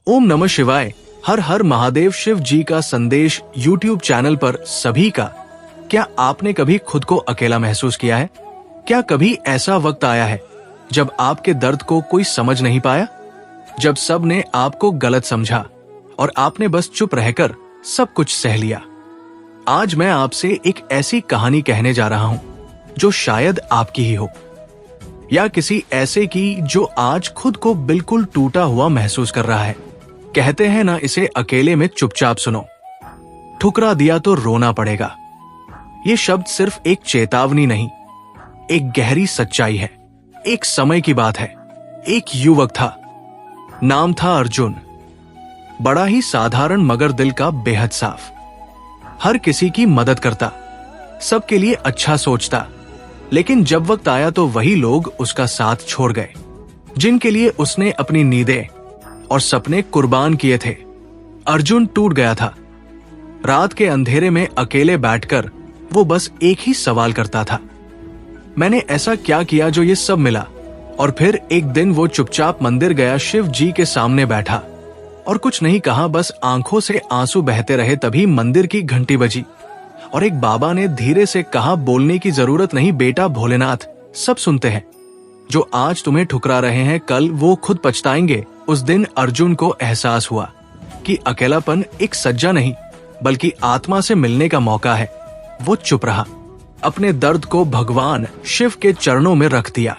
ओम नमः शिवाय। हर हर महादेव। शिव जी का संदेश YouTube चैनल पर सभी का। क्या आपने कभी खुद को अकेला महसूस किया है? क्या कभी ऐसा वक्त आया है जब आपके दर्द को कोई समझ नहीं पाया, जब सब ने आपको गलत समझा और आपने बस चुप रहकर सब कुछ सह लिया? आज मैं आपसे एक ऐसी कहानी कहने जा रहा हूं जो शायद आपकी ही हो, या किसी ऐसे की जो आज खुद को बिल्कुल टूटा हुआ महसूस कर रहा है। कहते हैं ना, इसे अकेले में चुपचाप सुनो, ठुकरा दिया तो रोना पड़ेगा। ये शब्द सिर्फ एक चेतावनी नहीं, एक गहरी सच्चाई है। एक समय की बात है। एक युवक था, नाम था अर्जुन। बड़ा ही साधारण मगर दिल का बेहद साफ। हर किसी की मदद करता, सबके लिए अच्छा सोचता, लेकिन जब वक्त आया तो वही लोग उसका साथ छोड़ गए जिनके लिए उसने अपनी नींदें और सपने कुर्बान किए थे। अर्जुन टूट गया था। रात के अंधेरे में अकेले बैठकर वो बस एक ही सवाल करता था, मैंने ऐसा क्या किया जो ये सब मिला? और फिर एक दिन वो चुपचाप मंदिर गया, शिव जी के सामने बैठा और कुछ नहीं कहा, बस आंखों से आंसू बहते रहे। तभी मंदिर की घंटी बजी और एक बाबा ने धीरे से कहा, बोलने की जरूरत नहीं बेटा, भोलेनाथ सब सुनते हैं। जो आज तुम्हें ठुकरा रहे हैं, कल वो खुद पछताएंगे। उस दिन अर्जुन को एहसास हुआ कि अकेलापन एक सज्जा नहीं बल्कि आत्मा से मिलने का मौका है। वो चुप रहा, अपने दर्द को भगवान शिव के चरणों में रख दिया।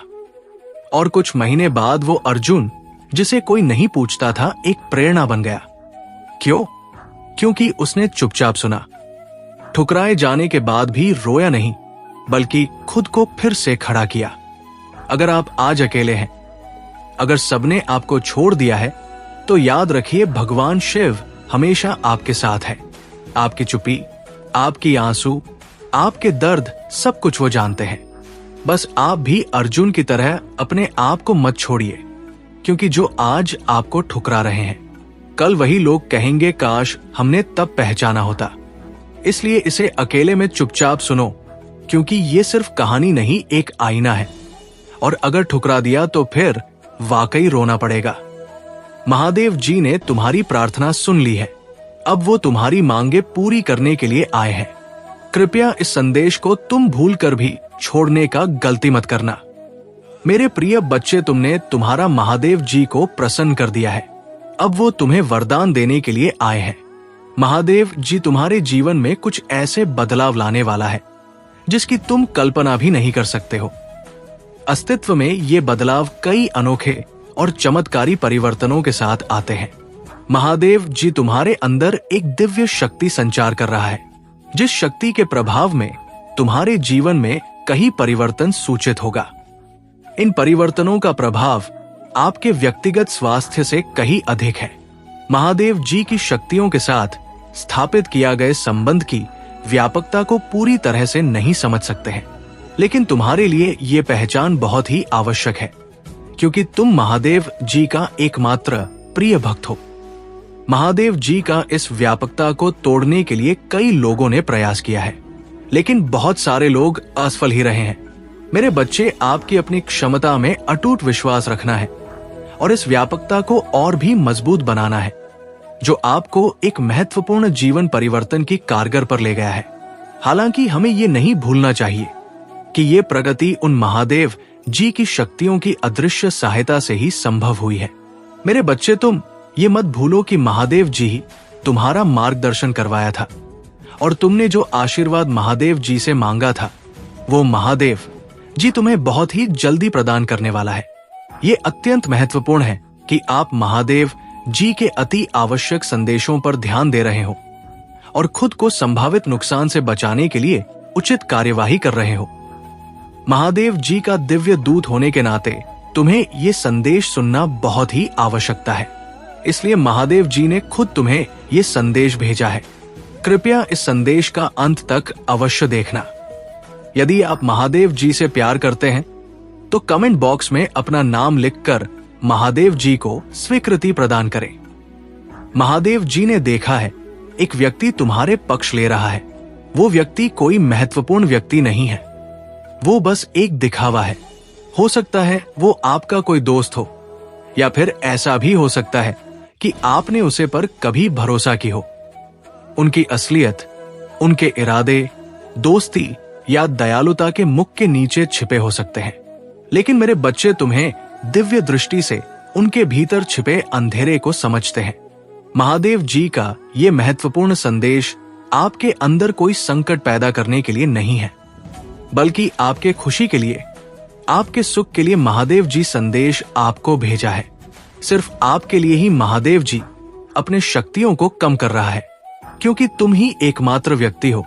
और कुछ महीने बाद वो अर्जुन, जिसे कोई नहीं पूछता था, एक प्रेरणा बन गया। क्यों? क्योंकि उसने चुपचाप सुना। ठुकराए जाने के बाद भी रोया नहीं, बल्कि खुद को फिर से खड़ा किया। अगर आप आज अकेले हैं, अगर सबने आपको छोड़ दिया है, तो याद रखिए भगवान शिव हमेशा आपके साथ है। आपकी चुप्पी, आपकी आंसू, आपके दर्द, सब कुछ वो जानते हैं। बस आप भी अर्जुन की तरह अपने आप को मत छोड़िए, क्योंकि जो आज आपको ठुकरा रहे हैं, कल वही लोग कहेंगे, काश हमने तब पहचाना होता। इसलिए इसे अकेले में चुपचाप सुनो, क्योंकि ये सिर्फ कहानी नहीं, एक आईना है। और अगर ठुकरा दिया तो फिर वाकई रोना पड़ेगा। महादेव जी ने तुम्हारी प्रार्थना सुन ली है। अब वो तुम्हारी मांगे पूरी करने के लिए आए हैं। कृपया इस संदेश को तुम भूल कर भी छोड़ने का गलती मत करना। मेरे प्रिय बच्चे, तुमने तुम्हारा महादेव जी को प्रसन्न कर दिया है। अब वो तुम्हें वरदान देने के लिए आए हैं। महादेव जी तुम्हारे जीवन में कुछ ऐसे बदलाव लाने वाला है जिसकी तुम कल्पना भी नहीं कर सकते हो। अस्तित्व में ये बदलाव कई अनोखे और चमत्कारी परिवर्तनों के साथ आते हैं। महादेव जी तुम्हारे अंदर एक दिव्य शक्ति संचार कर रहा है, जिस शक्ति के प्रभाव में तुम्हारे जीवन में कई परिवर्तन सूचित होगा। इन परिवर्तनों का प्रभाव आपके व्यक्तिगत स्वास्थ्य से कहीं अधिक है। महादेव जी की शक्तियों के साथ स्थापित किया गए संबंध की व्यापकता को पूरी तरह से नहीं समझ सकते हैं, लेकिन तुम्हारे लिए ये पहचान बहुत ही आवश्यक है, क्योंकि तुम महादेव जी का एकमात्र प्रिय भक्त हो। महादेव जी का इस व्यापकता को तोड़ने के लिए कई लोगों ने प्रयास किया है, लेकिन बहुत सारे लोग असफल ही रहे हैं। मेरे बच्चे, आपकी अपनी क्षमता में अटूट विश्वास रखना है और इस व्यापकता को और भी मजबूत बनाना है, जो आपको एक महत्वपूर्ण जीवन परिवर्तन की कारगर पर ले गया है। हालांकि हमें ये नहीं भूलना चाहिए कि ये प्रगति उन महादेव जी की शक्तियों की अदृश्य सहायता से ही संभव हुई है। मेरे बच्चे, तुम ये मत भूलो कि महादेव जी ही तुम्हारा मार्गदर्शन करवाया था, और तुमने जो आशीर्वाद महादेव जी से मांगा था, वो महादेव जी तुम्हें बहुत ही जल्दी प्रदान करने वाला है। ये अत्यंत महत्वपूर्ण है कि आप महादेव जी के अति आवश्यक संदेशों पर ध्यान दे रहे हो और खुद को संभावित नुकसान से बचाने के लिए उचित कार्यवाही कर रहे हो। महादेव जी का दिव्य दूत होने के नाते तुम्हें ये संदेश सुनना बहुत ही आवश्यकता है। इसलिए महादेव जी ने खुद तुम्हें ये संदेश भेजा है। कृपया इस संदेश का अंत तक अवश्य देखना। यदि आप महादेव जी से प्यार करते हैं तो कमेंट बॉक्स में अपना नाम लिखकर महादेव जी को स्वीकृति प्रदान करें। महादेव जी ने देखा है, एक व्यक्ति तुम्हारे पक्ष ले रहा है। वो व्यक्ति कोई महत्वपूर्ण व्यक्ति नहीं है, वो बस एक दिखावा है। हो सकता है वो आपका कोई दोस्त हो, या फिर ऐसा भी हो सकता है कि आपने उसे पर कभी भरोसा की हो। उनकी असलियत, उनके इरादे, दोस्ती या दयालुता के मुख के नीचे छिपे हो सकते हैं, लेकिन मेरे बच्चे तुम्हें दिव्य दृष्टि से उनके भीतर छिपे अंधेरे को समझते हैं। महादेव जी का ये महत्वपूर्ण संदेश आपके अंदर कोई संकट पैदा करने के लिए नहीं है, बल्कि आपके खुशी के लिए, आपके सुख के लिए महादेव जी संदेश आपको भेजा है। सिर्फ आपके लिए ही महादेव जी अपने शक्तियों को कम कर रहा है, क्योंकि तुम ही एकमात्र व्यक्ति हो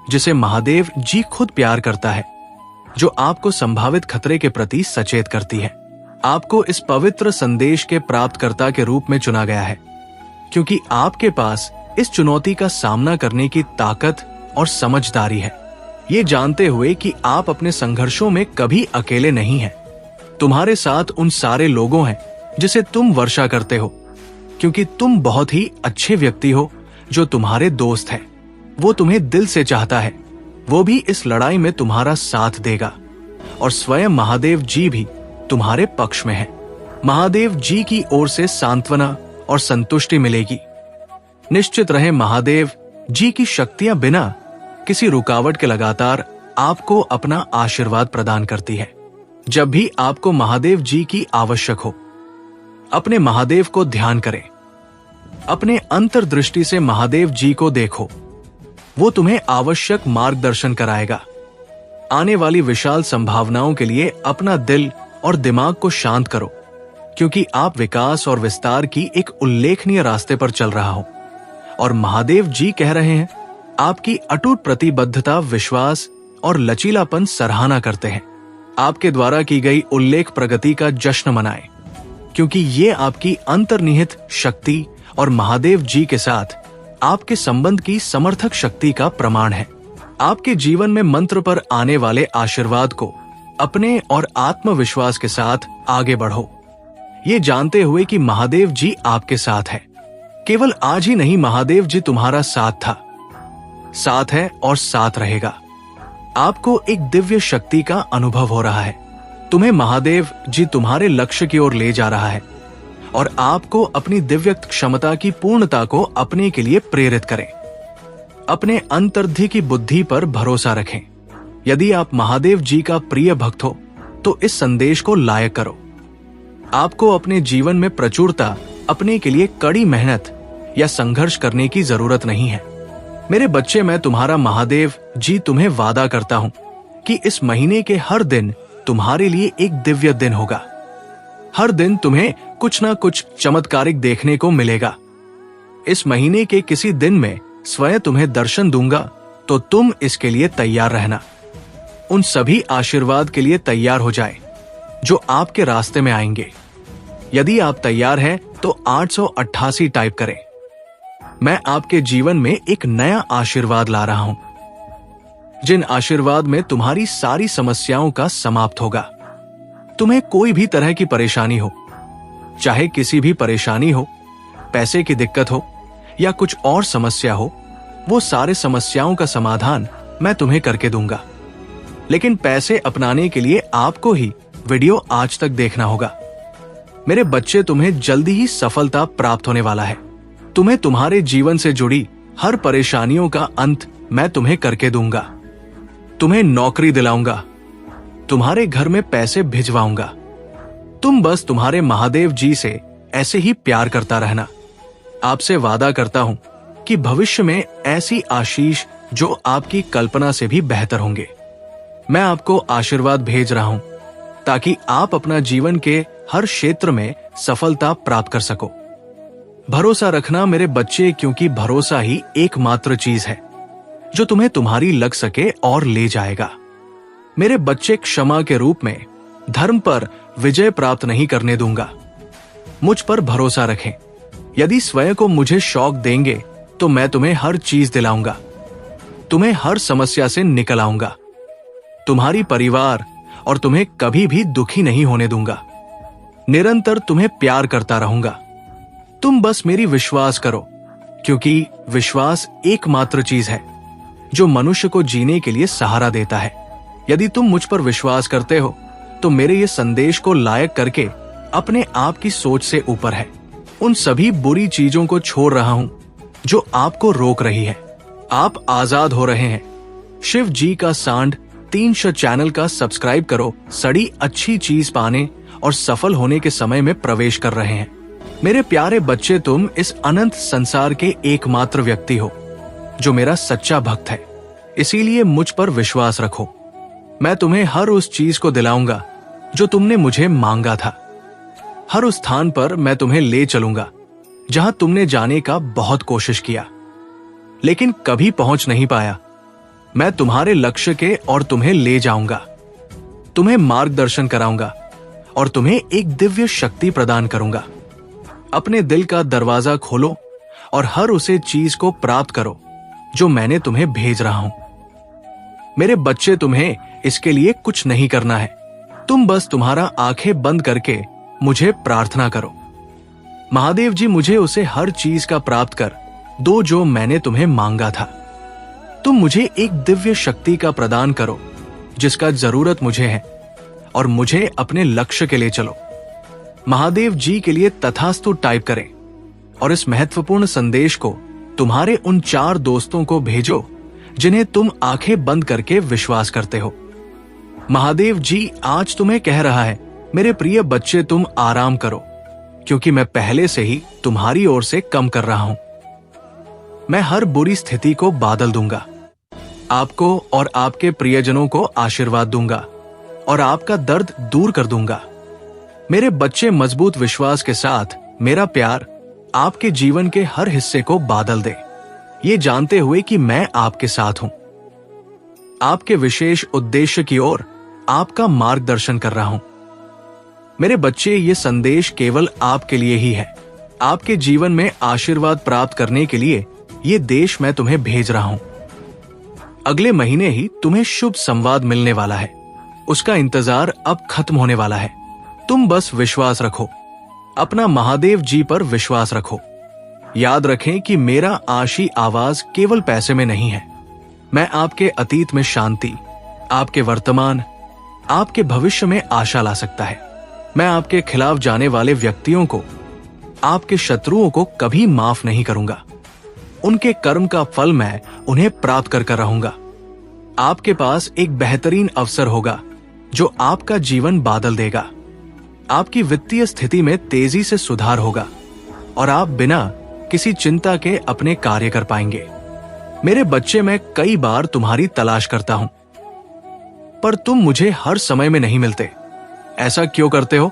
जिसे महादेव जी खुद प्यार करता है, जो आपको संभावित खतरे के प्रति सचेत करती है। आपको इस पवित्र संदेश के प्राप्तकर्ता के रूप में चुना गया है, क्योंकि आपके पास इस चुनौती का सामना करने की ताकत और समझदारी है, ये जानते हुए कि आप अपने संघर्षों में कभी अकेले नहीं हैं। तुम्हारे साथ उन सारे लोगों हैं जिसे तुम वर्षा करते हो, क्योंकि तुम बहुत ही अच्छे व्यक्ति हो जो तुम्हारे दोस्त है। वो तुम्हें दिल से चाहता है, वो भी इस लड़ाई में तुम्हारा साथ देगा, और स्वयं महादेव जी भी तुम्हारे पक्ष में है। महादेव जी की ओर से सांत्वना और संतुष्टि मिलेगी। निश्चित रहे, महादेव जी की शक्तियां बिना किसी रुकावट के लगातार आपको अपना आशीर्वाद प्रदान करती है। जब भी आपको महादेव जी की आवश्यक हो, अपने महादेव को ध्यान करें। अपने अंतर्दृष्टि से महादेव जी को देखो, वो तुम्हें आवश्यक मार्गदर्शन कराएगा। आने वाली विशाल संभावनाओं के लिए अपना दिल और दिमाग को शांत करो, क्योंकि आप विकास और विस्तार की एक उल्लेखनीय रास्ते पर चल रहा हो। और महादेव जी कह रहे हैं, आपकी अटूट प्रतिबद्धता, विश्वास और लचीलापन सराहना करते हैं। आपके द्वारा की गई उल्लेख प्रगति का जश्न मनाएं, क्योंकि ये आपकी अंतर्निहित शक्ति और महादेव जी के साथ आपके संबंध की समर्थक शक्ति का प्रमाण है। आपके जीवन में मंत्र पर आने वाले आशीर्वाद को अपने और आत्मविश्वास के साथ आगे बढ़ो, ये जानते हुए कि महादेव जी आपके साथ है। केवल आज ही नहीं, महादेव जी तुम्हारा साथ था, साथ है और साथ रहेगा। आपको एक दिव्य शक्ति का अनुभव हो रहा है। तुम्हें महादेव जी तुम्हारे लक्ष्य की ओर ले जा रहा है, और आपको अपनी दिव्य क्षमता की पूर्णता को अपने के लिए प्रेरित करें। अपने अंतर्धि की बुद्धि पर भरोसा रखें। यदि आप महादेव जी का प्रिय भक्त हो तो इस संदेश को लायक करो। आपको अपने जीवन में प्रचुरता, अपने के लिए कड़ी मेहनत या संघर्ष करने की जरूरत नहीं है। मेरे बच्चे, मैं तुम्हारा महादेव जी तुम्हें वादा करता हूं कि इस महीने के हर दिन तुम्हारे लिए एक दिव्य दिन होगा। हर दिन तुम्हें कुछ ना कुछ चमत्कारिक देखने को मिलेगा। इस महीने के किसी दिन में स्वयं तुम्हें दर्शन दूंगा, तो तुम इसके लिए तैयार रहना। उन सभी आशीर्वाद के लिए तैयार हो जाए जो आपके रास्ते में आएंगे। यदि आप तैयार हैं तो 888 टाइप करें। मैं आपके जीवन में एक नया आशीर्वाद ला रहा हूं, जिन आशीर्वाद में तुम्हारी सारी समस्याओं का समाप्त होगा। तुम्हें कोई भी तरह की परेशानी हो, चाहे किसी भी परेशानी हो, पैसे की दिक्कत हो या कुछ और समस्या हो, वो सारे समस्याओं का समाधान मैं तुम्हें करके दूंगा। लेकिन पैसे अपनाने के लिए आपको ही वीडियो आज तक देखना होगा। मेरे बच्चे, तुम्हें जल्दी ही सफलता प्राप्त होने वाला है। तुम्हें तुम्हारे जीवन से जुड़ी हर परेशानियों का अंत मैं तुम्हें करके दूंगा। तुम्हें नौकरी दिलाऊंगा, तुम्हारे घर में पैसे भिजवाऊंगा। तुम बस तुम्हारे महादेव जी से ऐसे ही प्यार करता रहना। आपसे वादा करता हूं कि भविष्य में ऐसी आशीष जो आपकी कल्पना से भी बेहतर होंगे। मैं आपको आशीर्वाद भेज रहा हूं ताकि आप अपना जीवन के हर क्षेत्र में सफलता प्राप्त कर सको। भरोसा रखना मेरे बच्चे, क्योंकि भरोसा ही एकमात्र चीज है जो तुम्हें तुम्हारी लग सके और ले जाएगा। मेरे बच्चे, क्षमा के रूप में धर्म पर विजय प्राप्त नहीं करने दूंगा। मुझ पर भरोसा रखें। यदि स्वयं को मुझे शौक देंगे तो मैं तुम्हें हर चीज दिलाऊंगा। तुम्हें हर समस्या से निकल आऊंगा। तुम्हारी परिवार और तुम्हें कभी भी दुखी नहीं होने दूंगा। निरंतर तुम्हें प्यार करता रहूंगा। तुम बस मेरी विश्वास करो, क्योंकि विश्वास एकमात्र चीज है जो मनुष्य को जीने के लिए सहारा देता है। यदि तुम मुझ पर विश्वास करते हो तो मेरे ये संदेश को लायक करके अपने आप की सोच से ऊपर है। उन सभी बुरी चीजों को छोड़ रहा हूं जो आपको रोक रही है। आप आजाद हो रहे हैं। शिव जी का सांड 300 चैनल का सब्सक्राइब करो। सड़ी अच्छी चीज पाने और सफल होने के समय में प्रवेश कर रहे हैं। मेरे प्यारे बच्चे, तुम इस अनंत संसार के एकमात्र व्यक्ति हो जो मेरा सच्चा भक्त है। इसीलिए मुझ पर विश्वास रखो। मैं तुम्हें हर उस चीज को दिलाऊंगा जो तुमने मुझे मांगा था। हर उस स्थान पर मैं तुम्हें ले चलूंगा जहां तुमने जाने का बहुत कोशिश किया लेकिन कभी पहुंच नहीं पाया। मैं तुम्हारे लक्ष्य के और तुम्हें ले जाऊंगा, तुम्हें मार्गदर्शन कराऊंगा और तुम्हें एक दिव्य शक्ति प्रदान करूंगा। अपने दिल का दरवाजा खोलो और हर उसे चीज को प्राप्त करो जो मैंने तुम्हें भेज रहा हूं। मेरे बच्चे, तुम्हें इसके लिए कुछ नहीं करना है। तुम बस तुम्हारा आंखें बंद करके मुझे प्रार्थना करो। महादेव जी, मुझे उसे हर चीज का प्राप्त कर दो जो मैंने तुम्हें मांगा था। तुम मुझे एक दिव्य शक्ति का प्रदान करो जिसका जरूरत मुझे है और मुझे अपने लक्ष्य के लिए चलो। महादेव जी के लिए तथास्तु टाइप करें और इस महत्वपूर्ण संदेश को तुम्हारे उन 4 दोस्तों को भेजो जिन्हें तुम आंखें बंद करके विश्वास करते हो। महादेव जी आज तुम्हें कह रहा है, मेरे प्रिय बच्चे, तुम आराम करो क्योंकि मैं पहले से ही तुम्हारी ओर से कम कर रहा हूं। मैं हर बुरी स्थिति को बादल दूंगा, आपको और आपके प्रियजनों को आशीर्वाद दूंगा और आपका दर्द दूर कर दूंगा। मेरे बच्चे, मजबूत विश्वास के साथ मेरा प्यार आपके जीवन के हर हिस्से को बादल दे, ये जानते हुए कि मैं आपके साथ हूं। आपके विशेष उद्देश्य की ओर आपका मार्गदर्शन कर रहा हूं। मेरे बच्चे, ये संदेश केवल आपके लिए ही है। आपके जीवन में आशीर्वाद प्राप्त करने के लिए ये देश मैं तुम्हें भेज रहा हूं। अगले महीने ही तुम्हें शुभ संवाद मिलने वाला है। उसका इंतजार अब खत्म होने वाला है। तुम बस विश्वास रखो, अपना महादेव जी पर विश्वास रखो। याद रखें कि मेरा आशी आवाज केवल पैसे में नहीं है। मैं आपके अतीत में शांति, आपके वर्तमान, आपके भविष्य में आशा ला सकता है। मैं आपके खिलाफ जाने वाले व्यक्तियों को, आपके शत्रुओं को कभी माफ नहीं करूंगा। उनके कर्म का फल मैं उन्हें प्राप्त कर रहूंगा। आपके पास एक बेहतरीन अवसर होगा जो आपका जीवन बादल देगा। आपकी वित्तीय स्थिति में तेजी से सुधार होगा और आप बिना किसी चिंता के अपने कार्य कर पाएंगे। मेरे बच्चे, मैं कई बार तुम्हारी तलाश करता हूं पर तुम मुझे हर समय में नहीं मिलते। ऐसा क्यों करते हो?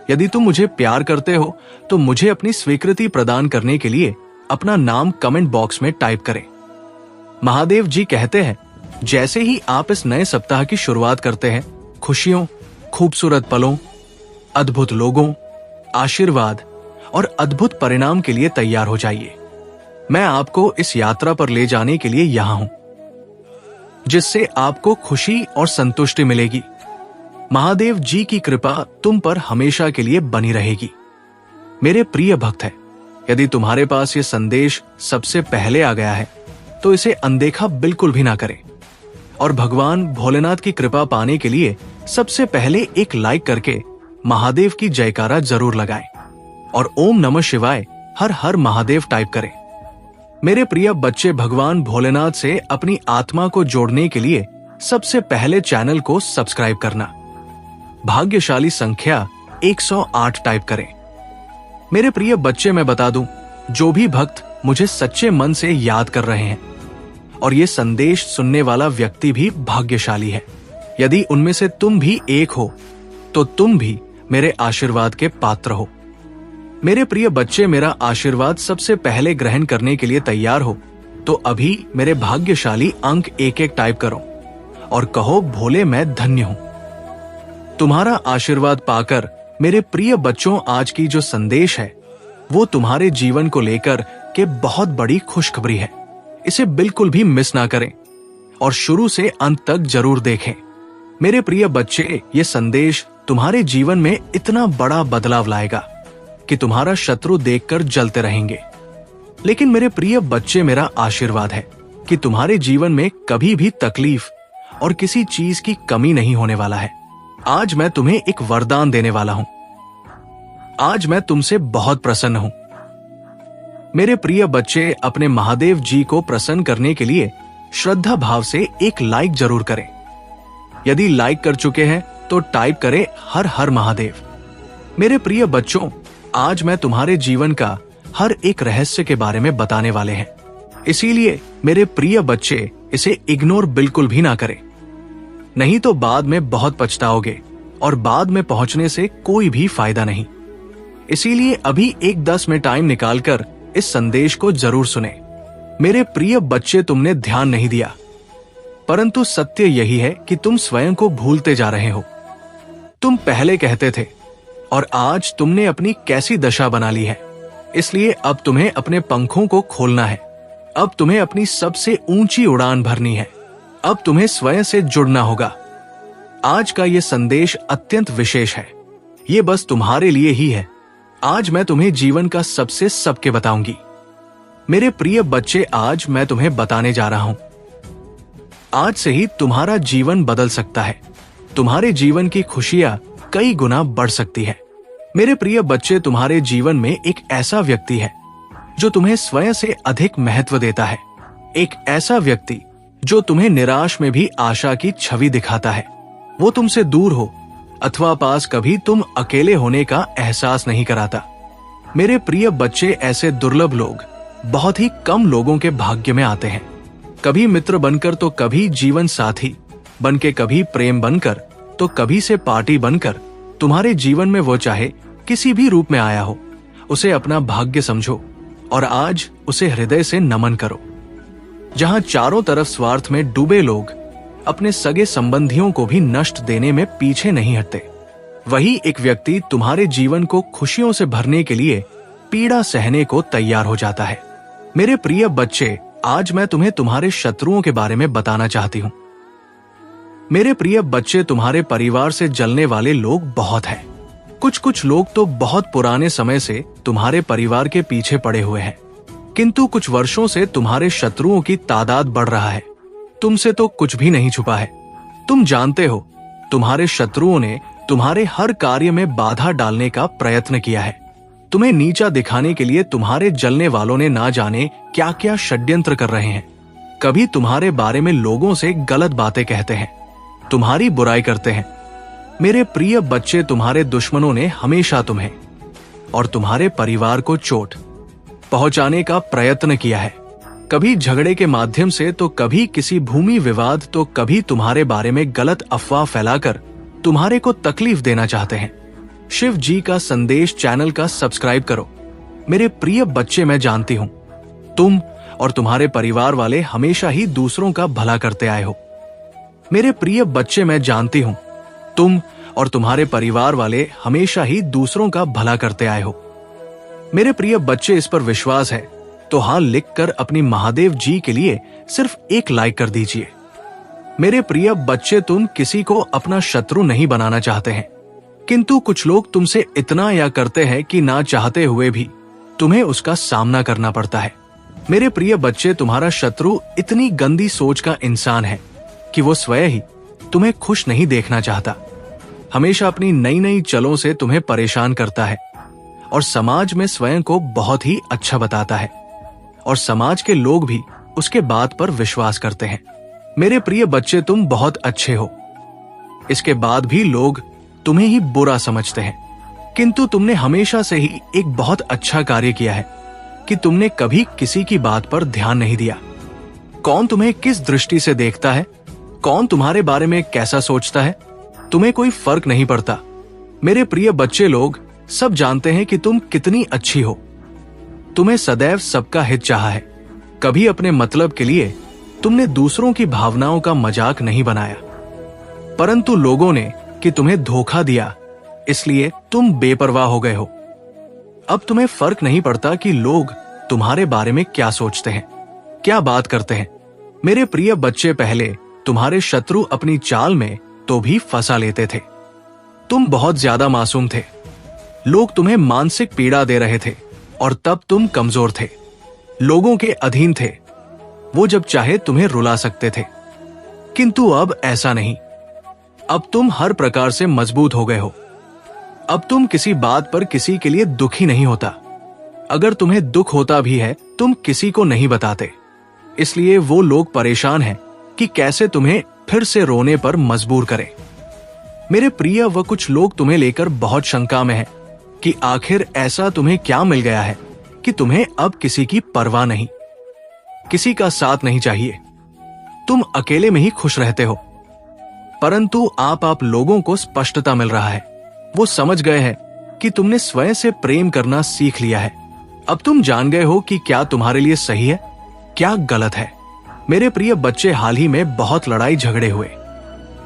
यदि तुम मुझे प्यार करते हो तो मुझे अपनी स्वीकृति प्रदान करने के लिए अपना नाम कमेंट बॉक्स में टाइप करें। महादेव जी कहते हैं, जैसे ही आप इस नए सप्ताह की शुरुआत करते हैं, खुशियों, खूबसूरत पलों, अद्भुत लोगों, आशीर्वाद और अद्भुत परिणाम के लिए तैयार हो जाइए। मैं आपको इस यात्रा पर ले जाने के लिए यहां हूं, जिससे आपको खुशी और संतुष्टि मिलेगी। महादेव जी की कृपा तुम पर हमेशा के लिए बनी रहेगी। मेरे प्रिय भक्त है, यदि तुम्हारे पास ये संदेश सबसे पहले आ गया है तो इसे अनदेखा बिल्कुल भी ना करें और भगवान भोलेनाथ की कृपा पाने के लिए सबसे पहले एक लाइक करके महादेव की जयकारा जरूर लगाएं और ओम नमः शिवाय, हर हर महादेव टाइप करें। मेरे प्रिय बच्चे, भगवान भोलेनाथ से अपनी आत्मा को जोड़ने के लिए सबसे पहले चैनल को सब्सक्राइब करना। भाग्यशाली संख्या 108 टाइप करें। मेरे प्रिय बच्चे, मैं बता दूं, जो भी भक्त मुझे सच्चे मन से याद कर रहे हैं और ये संदेश सुनने वाला व्यक्ति भी भाग्यशाली है। यदि उनमें से तुम भी एक हो तो तुम भी मेरे आशीर्वाद के पात्र हो। मेरे प्रिय बच्चे, मेरा आशीर्वाद सबसे पहले ग्रहण करने के लिए तैयार हो तो अभी मेरे भाग्यशाली अंक 1-1 टाइप करो और कहो, भोले मैं धन्य हूं। तुम्हारा आशीर्वाद पाकर मेरे प्रिय बच्चों, आज की जो संदेश है वो तुम्हारे जीवन को लेकर के बहुत बड़ी खुशखबरी है। इसे बिल्कुल भी मिस ना करें और शुरू से अंत तक जरूर देखें। मेरे प्रिय बच्चे, ये संदेश तुम्हारे जीवन में इतना बड़ा बदलाव लाएगा कि तुम्हारा शत्रु देखकर जलते रहेंगे। लेकिन मेरे प्रिय बच्चे, मेरा आशीर्वाद है कि तुम्हारे जीवन में कभी भी तकलीफ और किसी चीज की कमी नहीं होने वाला है। आज मैं तुम्हें एक वरदान देने वाला हूं। आज मैं तुमसे बहुत प्रसन्न हूं मेरे प्रिय बच्चे, अपने महादेव जी को प्रसन्न करने के लिए श्रद्धा भाव से एक लाइक जरूर करें। यदि लाइक कर चुके हैं तो टाइप करें हर हर महादेव। मेरे प्रिय बच्चों, आज मैं तुम्हारे जीवन का हर एक रहस्य के बारे में बताने वाले हैं, इसीलिए मेरे प्रिय बच्चे इसे इग्नोर बिल्कुल भी ना करें, नहीं तो बाद में बहुत पछताओगे और बाद में पहुंचने से कोई भी फायदा नहीं। इसीलिए अभी एक 10 मिनट टाइम निकालकर इस संदेश को जरूर सुने। मेरे प्रिय बच्चे, तुमने ध्यान नहीं दिया, परंतु सत्य यही है कि तुम स्वयं को भूलते जा रहे हो। तुम पहले कहते थे और आज तुमने अपनी कैसी दशा बना ली है। इसलिए अब तुम्हें अपने पंखों को खोलना है। अब तुम्हें अपनी सबसे ऊंची उड़ान भरनी है। अब तुम्हें स्वयं से जुड़ना होगा। आज का ये संदेश अत्यंत विशेष है। ये बस तुम्हारे लिए ही है। आज मैं तुम्हें जीवन का सबसे सबके बताऊंगी। मेरे प्रिय बच्चे, आज मैं तुम्हें बताने जा रहा हूं। आज से ही तुम्हारा जीवन बदल सकता है। तुम्हारे जीवन की खुशियां कई गुना बढ़ सकती है। मेरे प्रिय बच्चे, तुम्हारे जीवन में एक ऐसा व्यक्ति है जो तुम्हें स्वयं से अधिक महत्व देता है। एक ऐसा व्यक्ति जो तुम्हें निराश में भी आशा की छवि दिखाता है। वो तुमसे दूर हो अथवा पास, कभी तुम अकेले होने का एहसास नहीं कराता। मेरे प्रिय बच्चे, ऐसे दुर्लभ लोग बहुत ही कम लोगों के भाग्य में आते हैं। कभी मित्र बनकर तो कभी जीवन साथी बनके, कभी प्रेम बनकर तो कभी से पार्टी बनकर तुम्हारे जीवन में वो चाहे किसी भी रूप में आया हो, उसे अपना भाग्य समझो और आज उसे हृदय से नमन करो। जहां चारों तरफ स्वार्थ में डूबे लोग अपने सगे संबंधियों को भी नष्ट देने में पीछे नहीं हटते, वही एक व्यक्ति तुम्हारे जीवन को खुशियों से भरने के लिए पीड़ा सहने को तैयार हो जाता है। मेरे प्रिय बच्चे, आज मैं तुम्हें तुम्हारे शत्रुओं के बारे में बताना चाहती हूँ। मेरे प्रिय बच्चे, तुम्हारे परिवार से जलने वाले लोग बहुत हैं। कुछ लोग तो बहुत पुराने समय से तुम्हारे परिवार के पीछे पड़े हुए हैं, किंतु कुछ वर्षों से तुम्हारे शत्रुओं की तादाद बढ़ रहा है। तुमसे तो कुछ भी नहीं छुपा है। तुम जानते हो, तुम्हारे शत्रुओं ने तुम्हारे हर कार्य में बाधा डालने का प्रयत्न किया है। तुम्हें नीचा दिखाने के लिए तुम्हारे जलने वालों ने ना जाने क्या क्या षड्यंत्र कर रहे हैं। कभी तुम्हारे बारे में लोगों से गलत बातें कहते हैं, तुम्हारी बुराई करते हैं। मेरे प्रिय बच्चे, तुम्हारे दुश्मनों ने हमेशा तुम्हें और तुम्हारे परिवार को चोट पहुंचाने का प्रयत्न किया है। कभी झगड़े के माध्यम से, तो कभी किसी भूमि विवाद, तो कभी तुम्हारे बारे में गलत अफवाह फैलाकर तुम्हारे को तकलीफ देना चाहते हैं। शिव जी का संदेश चैनल का सब्सक्राइब करो। मेरे प्रिय बच्चे, मैं जानती हूं तुम और तुम्हारे परिवार वाले हमेशा ही दूसरों का भला करते आए हो। मेरे प्रिय बच्चे, मैं जानती हूं तुम और तुम्हारे परिवार वाले हमेशा ही दूसरों का भला करते आए हो। मेरे प्रिय बच्चे, इस पर विश्वास है तो हाँ लिखकर अपनी महादेव जी के लिए सिर्फ एक लाइक कर दीजिए। मेरे प्रिय बच्चे, तुम किसी को अपना शत्रु नहीं बनाना चाहते हैं, किंतु कुछ लोग तुमसे इतना या करते हैं कि ना चाहते हुए भी तुम्हें उसका सामना करना पड़ता है। मेरे प्रिय बच्चे, तुम्हारा शत्रु इतनी गंदी सोच का इंसान है कि वो स्वयं ही तुम्हें खुश नहीं देखना चाहता। हमेशा अपनी नई नई चलों से तुम्हें परेशान करता है और समाज में स्वयं को बहुत ही अच्छा बताता है और समाज के लोग भी उसके बात पर विश्वास करते हैं। मेरे प्रिय बच्चे, तुम बहुत अच्छे हो, इसके बाद भी लोग तुम्हें ही बुरा समझते हैं, किंतु तुमने हमेशा से ही एक बहुत अच्छा कार्य किया है कि तुमने कभी किसी की बात पर ध्यान नहीं दिया। कौन तुम्हें किस दृष्टि से देखता है, कौन तुम्हारे बारे में कैसा सोचता है, तुम्हें कोई फर्क नहीं पड़ता। मेरे प्रिय बच्चे, लोग सब जानते हैं कि तुम कितनी अच्छी हो। तुम्हें सदैव सबका हित चाहा है। कभी अपने मतलब के लिए तुमने दूसरों की भावनाओं का मजाक नहीं बनाया, परंतु लोगों ने कि तुम्हें धोखा दिया, इसलिए तुम बेपरवाह हो गए हो। अब तुम्हें फर्क नहीं पड़ता कि लोग तुम्हारे बारे में क्या सोचते हैं, क्या बात करते हैं। मेरे प्रिय बच्चे, पहले तुम्हारे शत्रु अपनी चाल में तो भी फंसा लेते थे। तुम बहुत ज्यादा मासूम थे। लोग तुम्हें मानसिक पीड़ा दे रहे थे और तब तुम कमजोर थे, लोगों के अधीन थे। वो जब चाहे तुम्हें रुला सकते थे, किंतु अब ऐसा नहीं। अब तुम हर प्रकार से मजबूत हो गए हो। अब तुम किसी बात पर किसी के लिए दुखी नहीं होता। अगर तुम्हें दुख होता भी है तुम किसी को नहीं बताते, इसलिए वो लोग परेशान हैं कि कैसे तुम्हें फिर से रोने पर मजबूर करें। मेरे प्रिय, वह कुछ लोग तुम्हें लेकर बहुत शंका में हैं कि आखिर ऐसा तुम्हें क्या मिल गया है कि तुम्हें अब किसी की परवाह नहीं, किसी का साथ नहीं चाहिए, तुम अकेले में ही खुश रहते हो। परंतु आप लोगों को स्पष्टता मिल रहा है। वो समझ गए हैं कि तुमने स्वयं से प्रेम करना सीख लिया है। अब तुम जान गए हो कि क्या तुम्हारे लिए सही है, क्या गलत है। मेरे प्रिय बच्चे, हाल ही में बहुत लड़ाई झगड़े हुए,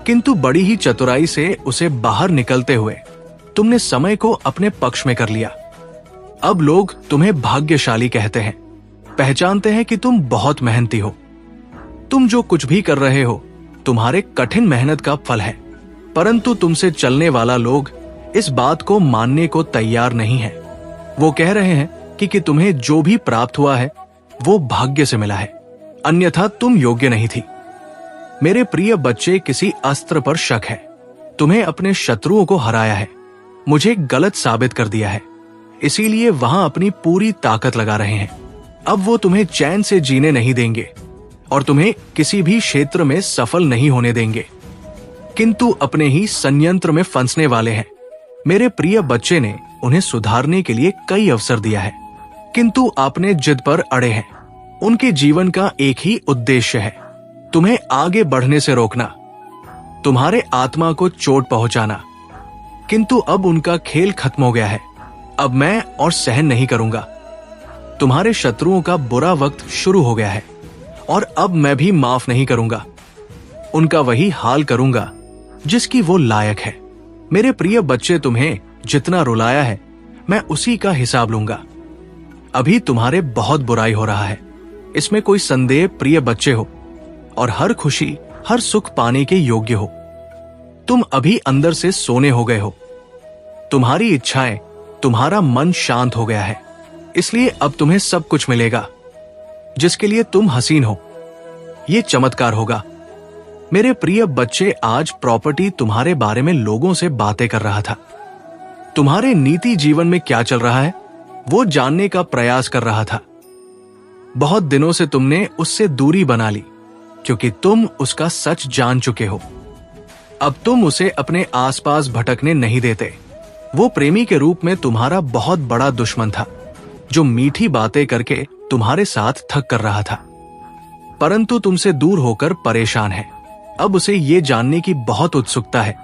किंतु बड़ी ही चतुराई से उसे बाहर निकलते हुए तुमने समय को अपने पक्ष में कर लिया। अब लोग तुम्हें भाग्यशाली कहते हैं, पहचानते हैं कि तुम बहुत मेहनती हो। तुम जो कुछ भी कर रहे हो तुम्हारे कठिन मेहनत का फल है, परंतु तुमसे चलने वाला लोग इस बात को मानने को तैयार नहीं है। वो कह रहे हैं कि तुम्हें जो भी प्राप्त हुआ है वो भाग्य से मिला है, अन्यथा तुम योग्य नहीं थी। मेरे प्रिय बच्चे, किसी अस्त्र पर शक है, तुम्हें अपने शत्रुओं को हराया है, मुझे गलत साबित कर दिया है, इसीलिए वहां अपनी पूरी ताकत लगा रहे हैं। अब वो तुम्हें चैन से जीने नहीं देंगे और तुम्हें किसी भी क्षेत्र में सफल नहीं होने देंगे, किंतु अपने ही संयंत्र में फंसने वाले हैं। मेरे प्रिय बच्चे ने उन्हें सुधारने के लिए कई अवसर दिया है, किंतु आपने जिद पर अड़े हैं। उनके जीवन का एक ही उद्देश्य है, तुम्हें आगे बढ़ने से रोकना, तुम्हारे आत्मा को चोट पहुंचाना। किंतु अब उनका खेल खत्म हो गया है। अब मैं और सहन नहीं करूंगा। तुम्हारे शत्रुओं का बुरा वक्त शुरू हो गया है और अब मैं भी माफ नहीं करूंगा। उनका वही हाल करूंगा जिसकी वो लायक है। मेरे प्रिय बच्चे, तुम्हें जितना रुलाया है मैं उसी का हिसाब लूंगा। अभी तुम्हारे बहुत बुराई हो रहा है, इसमें कोई संदेह प्रिय बच्चे हो, और हर खुशी हर सुख पाने के योग्य हो। तुम अभी अंदर से सोने हो गए हो, तुम्हारी इच्छाएं, तुम्हारा मन शांत हो गया है, इसलिए अब तुम्हें सब कुछ मिलेगा जिसके लिए तुम हसीन हो। ये चमत्कार होगा। मेरे प्रिय बच्चे, आज प्रॉपर्टी तुम्हारे बारे में लोगों से बातें कर रहा था। तुम्हारे नीति जीवन में क्या चल रहा है वो जानने का प्रयास कर रहा था। बहुत दिनों से तुमने उससे दूरी बना ली क्योंकि तुम उसका सच जान चुके हो। अब तुम उसे अपने आसपास भटकने नहीं देते। वो प्रेमी के रूप में तुम्हारा बहुत बड़ा दुश्मन था, जो मीठी बातें करके तुम्हारे साथ ठग कर रहा था, परंतु तुमसे दूर होकर परेशान है। अब उसे ये जानने की बहुत उत्सुकता है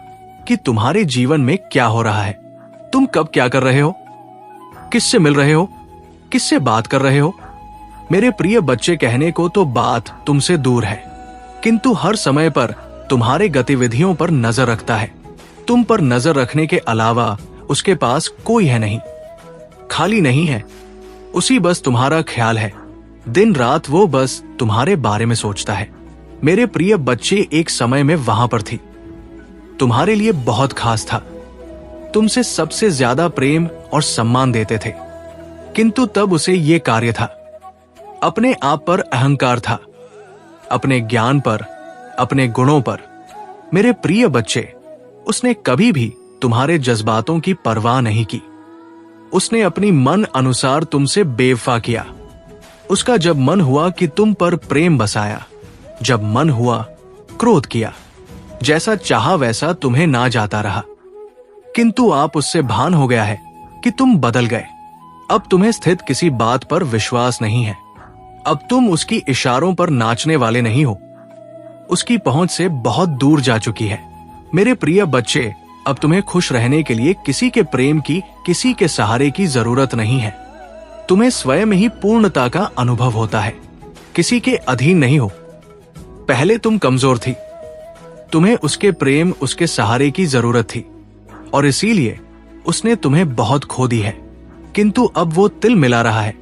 कि तुम्हारे जीवन में क्या हो रहा है, तुम कब क्या कर रहे हो, किससे मिल रहे हो, किससे बात कर रहे हो। मेरे प्रिय बच्चे, कहने को तो बात तुमसे दूर है, किंतु हर समय पर तुम्हारे गतिविधियों पर नजर रखता है। तुम पर नजर रखने के अलावा उसके पास कोई है नहीं, खाली नहीं है, उसी बस तुम्हारा ख्याल है। दिन रात वो बस तुम्हारे बारे में सोचता है। मेरे प्रिय बच्चे, एक समय में वहां पर थी, तुम्हारे लिए बहुत खास था, तुमसे सबसे ज्यादा प्रेम और सम्मान देते थे, किंतु तब उसे ये कार्य था, अपने आप पर अहंकार था, अपने ज्ञान पर, अपने गुणों पर। मेरे प्रिय बच्चे, उसने कभी भी तुम्हारे जज्बातों की परवाह नहीं की। उसने अपनी मन अनुसार तुमसे बेवफा किया। उसका जब मन हुआ कि तुम पर प्रेम बसाया, जब मन हुआ क्रोध किया, जैसा चाहा वैसा तुम्हें ना जाता रहा। किंतु आप उससे भान हो गया है कि तुम बदल गए। अब तुम्हें स्थित किसी बात पर विश्वास नहीं है। अब तुम उसकी इशारों पर नाचने वाले नहीं हो, उसकी पहुंच से बहुत दूर जा चुकी है। मेरे प्रिय बच्चे, अब तुम्हें खुश रहने के लिए किसी के प्रेम की, किसी के सहारे की जरूरत नहीं है। तुम्हें स्वयं ही पूर्णता का अनुभव होता है, किसी के अधीन नहीं हो। पहले तुम कमजोर थी, तुम्हें उसके प्रेम, उसके सहारे की जरूरत थी, और इसीलिए उसने तुम्हें बहुत खो दी है। किंतु अब वो तिल मिला रहा है,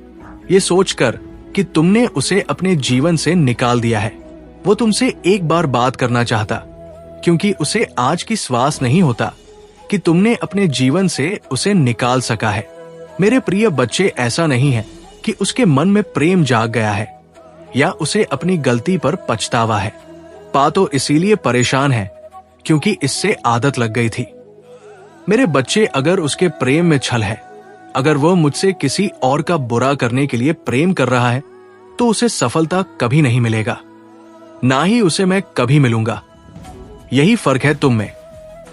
ये सोचकर कि तुमने उसे अपने जीवन से निकाल दिया है। वो तुमसे एक बार बात करना चाहता, क्योंकि उसे आज की श्वास नहीं होता कि तुमने अपने जीवन से उसे निकाल सका है। मेरे प्रिय बच्चे, ऐसा नहीं है कि उसके मन में प्रेम जाग गया है या उसे अपनी गलती पर पछतावा है। पा तो इसीलिए परेशान है क्योंकि इससे आदत लग गई थी। मेरे बच्चे, अगर उसके प्रेम में छल है, अगर वह मुझसे किसी और का बुरा करने के लिए प्रेम कर रहा है तो उसे सफलता कभी नहीं मिलेगा, ना ही उसे मैं कभी मिलूंगा। यही फर्क है तुम में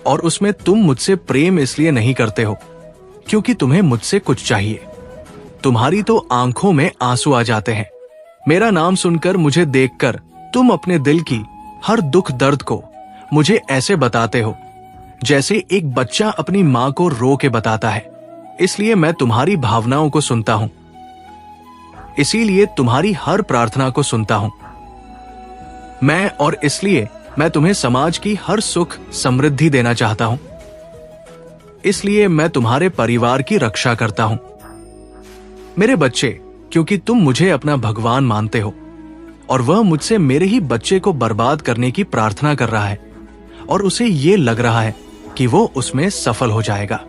और उसमें। तुम मुझसे प्रेम इसलिए नहीं करते हो क्योंकि तुम्हें मुझसे कुछ चाहिए। तुम्हारी तो आंखों में आंसू आ जाते हैं। मेरा नाम सुनकर, मुझे देखकर तुम अपने दिल की हर दुख दर्द को मुझे ऐसे बताते हो जैसे एक बच्चा अपनी मां को रो के बताता है। इसलिए मैं तुम्हारी भावनाओं को सुनता हूं, इसीलिए तुम्हारी हर प्रार्थना को सुनता हूं और इसलिए मैं तुम्हें समाज की हर सुख समृद्धि देना चाहता हूं। इसलिए मैं तुम्हारे परिवार की रक्षा करता हूं। मेरे बच्चे, क्योंकि तुम मुझे अपना भगवान मानते हो और वह मुझसे मेरे ही बच्चे को बर्बाद करने की प्रार्थना कर रहा है और उसे ये लग रहा है कि वो उसमें सफल हो जाएगा।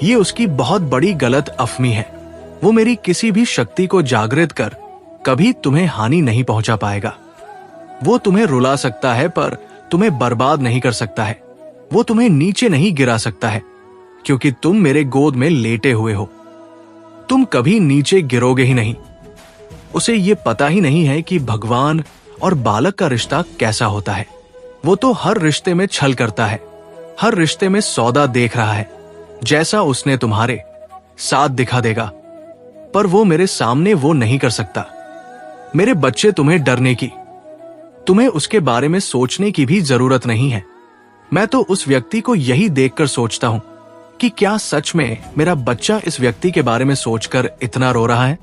ये उसकी बहुत बड़ी गलत अफमी है। वो मेरी किसी भी शक्ति को जागृत कर कभी तुम्हें हानि नहीं पहुंचा पाएगा। वो तुम्हें रुला सकता है पर तुम्हें बर्बाद नहीं कर सकता है। वो तुम्हें नीचे नहीं गिरा सकता है क्योंकि तुम मेरे गोद में लेटे हुए हो। तुम कभी नीचे गिरोगे ही नहीं। उसे ये पता ही नहीं है कि भगवान और बालक का रिश्ता कैसा होता है। वो तो हर रिश्ते में छल करता है, हर रिश्ते में सौदा देख रहा है जैसा उसने तुम्हारे साथ दिखा देगा, पर वो मेरे सामने वो नहीं कर सकता। मेरे बच्चे, तुम्हें उसके बारे में सोचने की भी जरूरत नहीं है। मैं तो उस व्यक्ति को यही देखकर सोचता हूं कि क्या सच में मेरा बच्चा इस व्यक्ति के बारे में सोचकर इतना रो रहा है,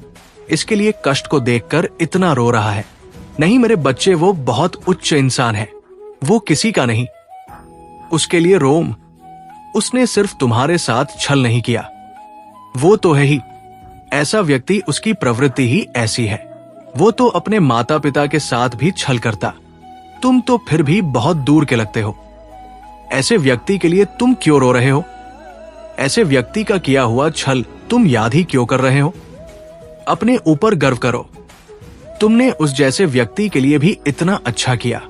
इसके लिए कष्ट को देखकर इतना रो रहा है। नहीं मेरे बच्चे, वो बहुत उच्च इंसान है, वो किसी का नहीं। उसके लिए रोम, उसने सिर्फ तुम्हारे साथ छल नहीं किया, वो तो है ही। ऐसा व्यक्ति, उसकी प्रवृत्ति ही ऐसी है। वो तो अपने माता पिता के साथ भी छल करता। तुम तो फिर भी बहुत दूर के लगते हो। ऐसे व्यक्ति के लिए तुम क्यों रो रहे हो? ऐसे व्यक्ति का किया हुआ छल तुम याद ही क्यों कर रहे हो? अपने ऊपर गर्व करो। तुमने उस जैसे व्यक्ति के लिए भी इतना अच्छा किया,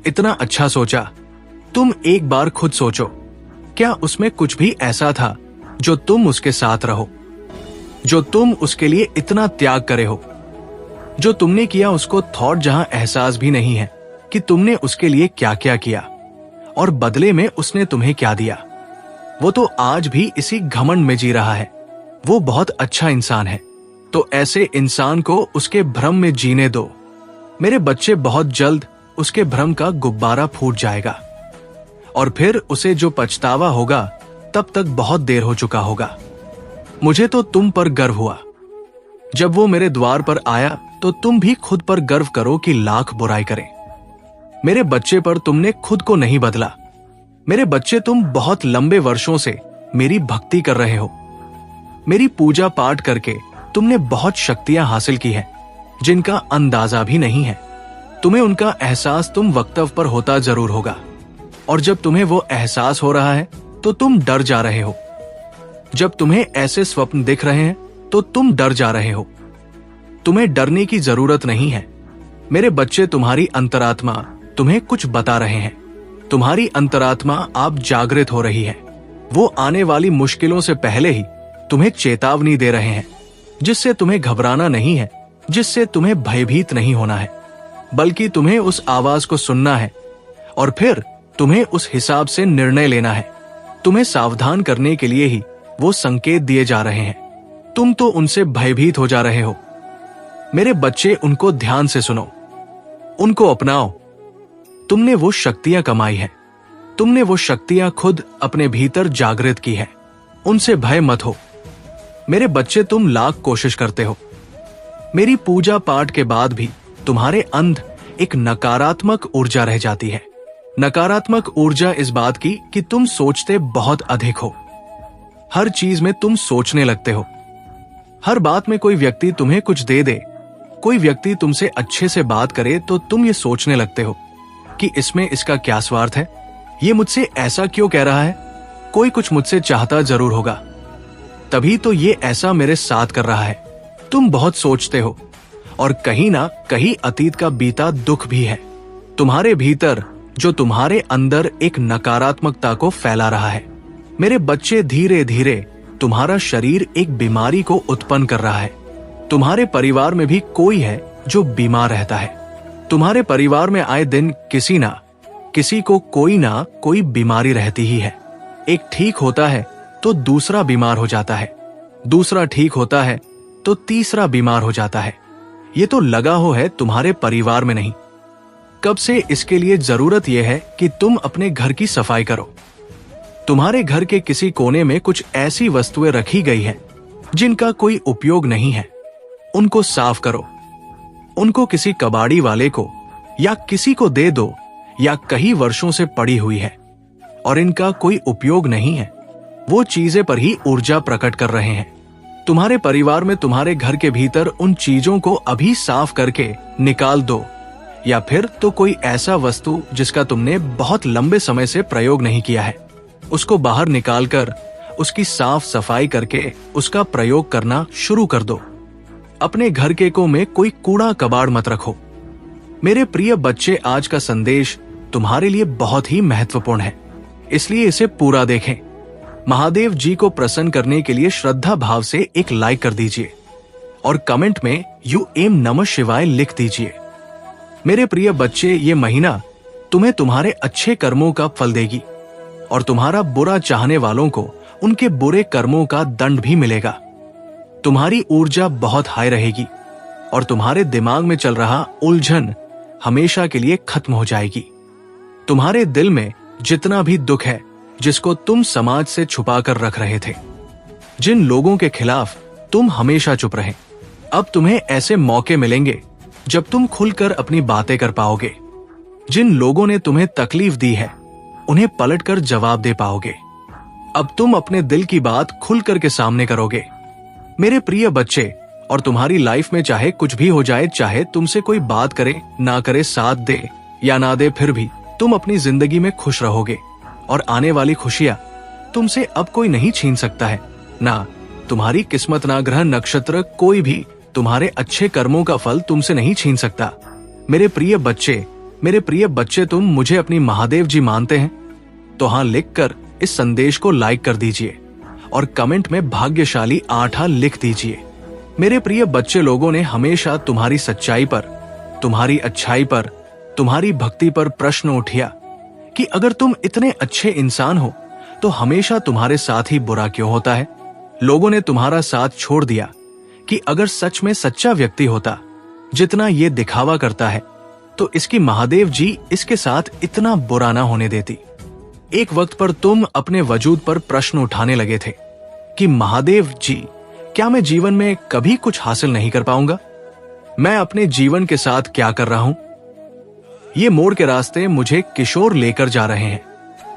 इतना अच्छा सोचा। तुम एक बार खुद सोचो, क्या उसमें कुछ भी ऐसा था जो तुम उसके साथ रहो, जो तुम उसके लिए इतना त्याग करे हो? जो तुमने किया उसको थॉट जहां एहसास भी नहीं है कि तुमने उसके लिए क्या क्या किया और बदले में उसने तुम्हें क्या दिया। वो तो आज भी इसी घमंड में जी रहा है। वो बहुत अच्छा इंसान है, तो ऐसे इंसान को उसके भ्रम में जीने दो। मेरे बच्चे, बहुत जल्द उसके भ्रम का गुब्बारा फूट जाएगा और फिर उसे जो पछतावा होगा तब तक बहुत देर हो चुका होगा। मुझे तो तुम पर गर्व हुआ। जब वो मेरे द्वार पर आया तो तुम भी खुद पर गर्व करो कि लाख बुराई करें। मेरे बच्चे, पर तुमने खुद को नहीं बदला। मेरे बच्चे, तुम बहुत लंबे वर्षों से मेरी भक्ति कर रहे हो। मेरी पूजा पाठ करके तुमने बहुत शक्तियां हासिल की हैं जिनका अंदाजा भी नहीं है। तुम्हें उनका एहसास तुम वक्तव्य पर होता जरूर होगा, और जब तुम्हें वो एहसास हो रहा है तो तुम डर जा रहे हो। जब तुम्हें ऐसे स्वप्न दिख रहे हैं तो तुम डर जा रहे हो। तुम्हें डरने की जरूरत नहीं है। मेरे बच्चे, तुम्हारी अंतरात्मा तुम्हें कुछ बता रहे हैं। तुम्हारी अंतरात्मा आप जागृत हो रही है। वो आने वाली मुश्किलों से पहले ही तुम्हें चेतावनी दे रहे हैं, जिससे तुम्हें घबराना नहीं है, जिससे तुम्हें भयभीत नहीं होना है, बल्कि तुम्हें उस आवाज को सुनना है और फिर तुम्हें उस हिसाब से निर्णय लेना है। तुम्हें सावधान करने के लिए ही वो संकेत दिए जा रहे हैं। तुम तो उनसे भयभीत हो जा रहे हो। मेरे बच्चे, उनको ध्यान से सुनो, उनको अपनाओ। तुमने वो शक्तियां कमाई है, तुमने वो शक्तियां खुद अपने भीतर जागृत की है। उनसे भय मत हो। मेरे बच्चे, तुम लाख कोशिश करते हो। मेरी पूजा पाठ के बाद भी तुम्हारे अंदर एक नकारात्मक ऊर्जा रह जाती है। नकारात्मक ऊर्जा इस बात की कि तुम सोचते बहुत अधिक हो। हर चीज में तुम सोचने लगते हो। हर बात में कोई व्यक्ति तुम्हें कुछ दे दे, कोई व्यक्ति तुमसे अच्छे से बात करे तो तुम ये सोचने लगते हो कि इसमें इसका क्या स्वार्थ है, ये मुझसे ऐसा क्यों कह रहा है, कोई कुछ मुझसे चाहता जरूर होगा, तभी तो ये ऐसा मेरे साथ कर रहा है। तुम बहुत सोचते हो और कहीं ना कहीं अतीत का बीता दुख भी है तुम्हारे भीतर, जो तुम्हारे अंदर एक नकारात्मकता को फैला रहा है। मेरे बच्चे, धीरे धीरे तुम्हारा शरीर एक बीमारी को उत्पन्न कर रहा है। तुम्हारे परिवार में भी कोई है जो बीमार रहता है। तुम्हारे परिवार में आए दिन किसी को कोई ना कोई बीमारी रहती ही है। एक ठीक होता है तो दूसरा बीमार हो जाता है, दूसरा ठीक होता है तो तीसरा बीमार हो जाता है। ये तो लगा हो है तुम्हारे परिवार में नहीं। कब से इसके लिए जरूरत यह है कि तुम अपने घर की सफाई करो। तुम्हारे घर के किसी कोने में कुछ ऐसी वस्तुएं रखी गई हैं जिनका कोई उपयोग नहीं है, उनको साफ करो। उनको किसी कबाड़ी वाले को या किसी को दे दो, या कई वर्षों से पड़ी हुई है और इनका कोई उपयोग नहीं है, वो चीजें पर ही ऊर्जा प्रकट कर रहे हैं। तुम्हारे परिवार में तुम्हारे घर के भीतर उन चीजों को अभी साफ करके निकाल दो, या फिर तो कोई ऐसा वस्तु जिसका तुमने बहुत लंबे समय से प्रयोग नहीं किया है, उसको बाहर निकालकर उसकी साफ सफाई करके उसका प्रयोग करना शुरू कर दो। अपने घर के को में कोई कूड़ा कबाड़ मत रखो। मेरे प्रिय बच्चे, आज का संदेश तुम्हारे लिए बहुत ही महत्वपूर्ण है, इसलिए इसे पूरा देखें। महादेव जी को प्रसन्न करने के लिए श्रद्धा भाव से एक लाइक कर दीजिए और कमेंट में यू एम नमः शिवाय लिख दीजिए। मेरे प्रिय बच्चे, ये महीना तुम्हें तुम्हारे अच्छे कर्मों का फल देगी और तुम्हारा बुरा चाहने वालों को उनके बुरे कर्मों का दंड भी मिलेगा। तुम्हारी ऊर्जा बहुत हाई रहेगी और तुम्हारे दिमाग में चल रहा उलझन हमेशा के लिए खत्म हो जाएगी। तुम्हारे दिल में जितना भी दुख है जिसको तुम समाज से छुपा कर रख रहे थे, जिन लोगों के खिलाफ तुम हमेशा चुप रहे, अब तुम्हें ऐसे मौके मिलेंगे जब तुम खुलकर अपनी बातें कर पाओगे। जिन लोगों ने तुम्हें तकलीफ दी है उन्हें पलटकर जवाब दे पाओगे। अब तुम अपने दिल की बात खुलकर के सामने करोगे। मेरे प्रिय बच्चे, और तुम्हारी लाइफ में चाहे कुछ भी हो जाए, चाहे तुमसे कोई बात करे ना करे, साथ दे या ना दे, फिर भी तुम अपनी जिंदगी में खुश रहोगे और आने वाली खुशियां तुमसे अब कोई नहीं छीन सकता है। ना तुम्हारी किस्मत, ना ग्रह नक्षत्र, कोई भी तुम्हारे अच्छे कर्मों का फल तुमसे नहीं छीन सकता। मेरे प्रिय बच्चे, तुम मुझे अपनी महादेव जी मानते हैं तो हाँ लिखकर इस संदेश को लाइक कर दीजिए और कमेंट में भाग्यशाली 8 लिख दीजिए। मेरे प्रिय बच्चे, लोगों ने हमेशा तुम्हारी सच्चाई पर, तुम्हारी अच्छाई पर, तुम्हारी भक्ति पर प्रश्न उठाया कि अगर तुम इतने अच्छे इंसान हो तो हमेशा तुम्हारे साथ ही बुरा क्यों होता है। लोगों ने तुम्हारा साथ छोड़ दिया कि अगर सच में सच्चा व्यक्ति होता जितना ये दिखावा करता है तो इसकी महादेव जी इसके साथ इतना बुरा ना होने देती। एक वक्त पर तुम अपने वजूद पर प्रश्न उठाने लगे थे कि महादेव जी, क्या मैं जीवन में कभी कुछ हासिल नहीं कर पाऊंगा? मैं अपने जीवन के साथ क्या कर रहा हूं? ये मोड़ के रास्ते मुझे किशोर लेकर जा रहे हैं।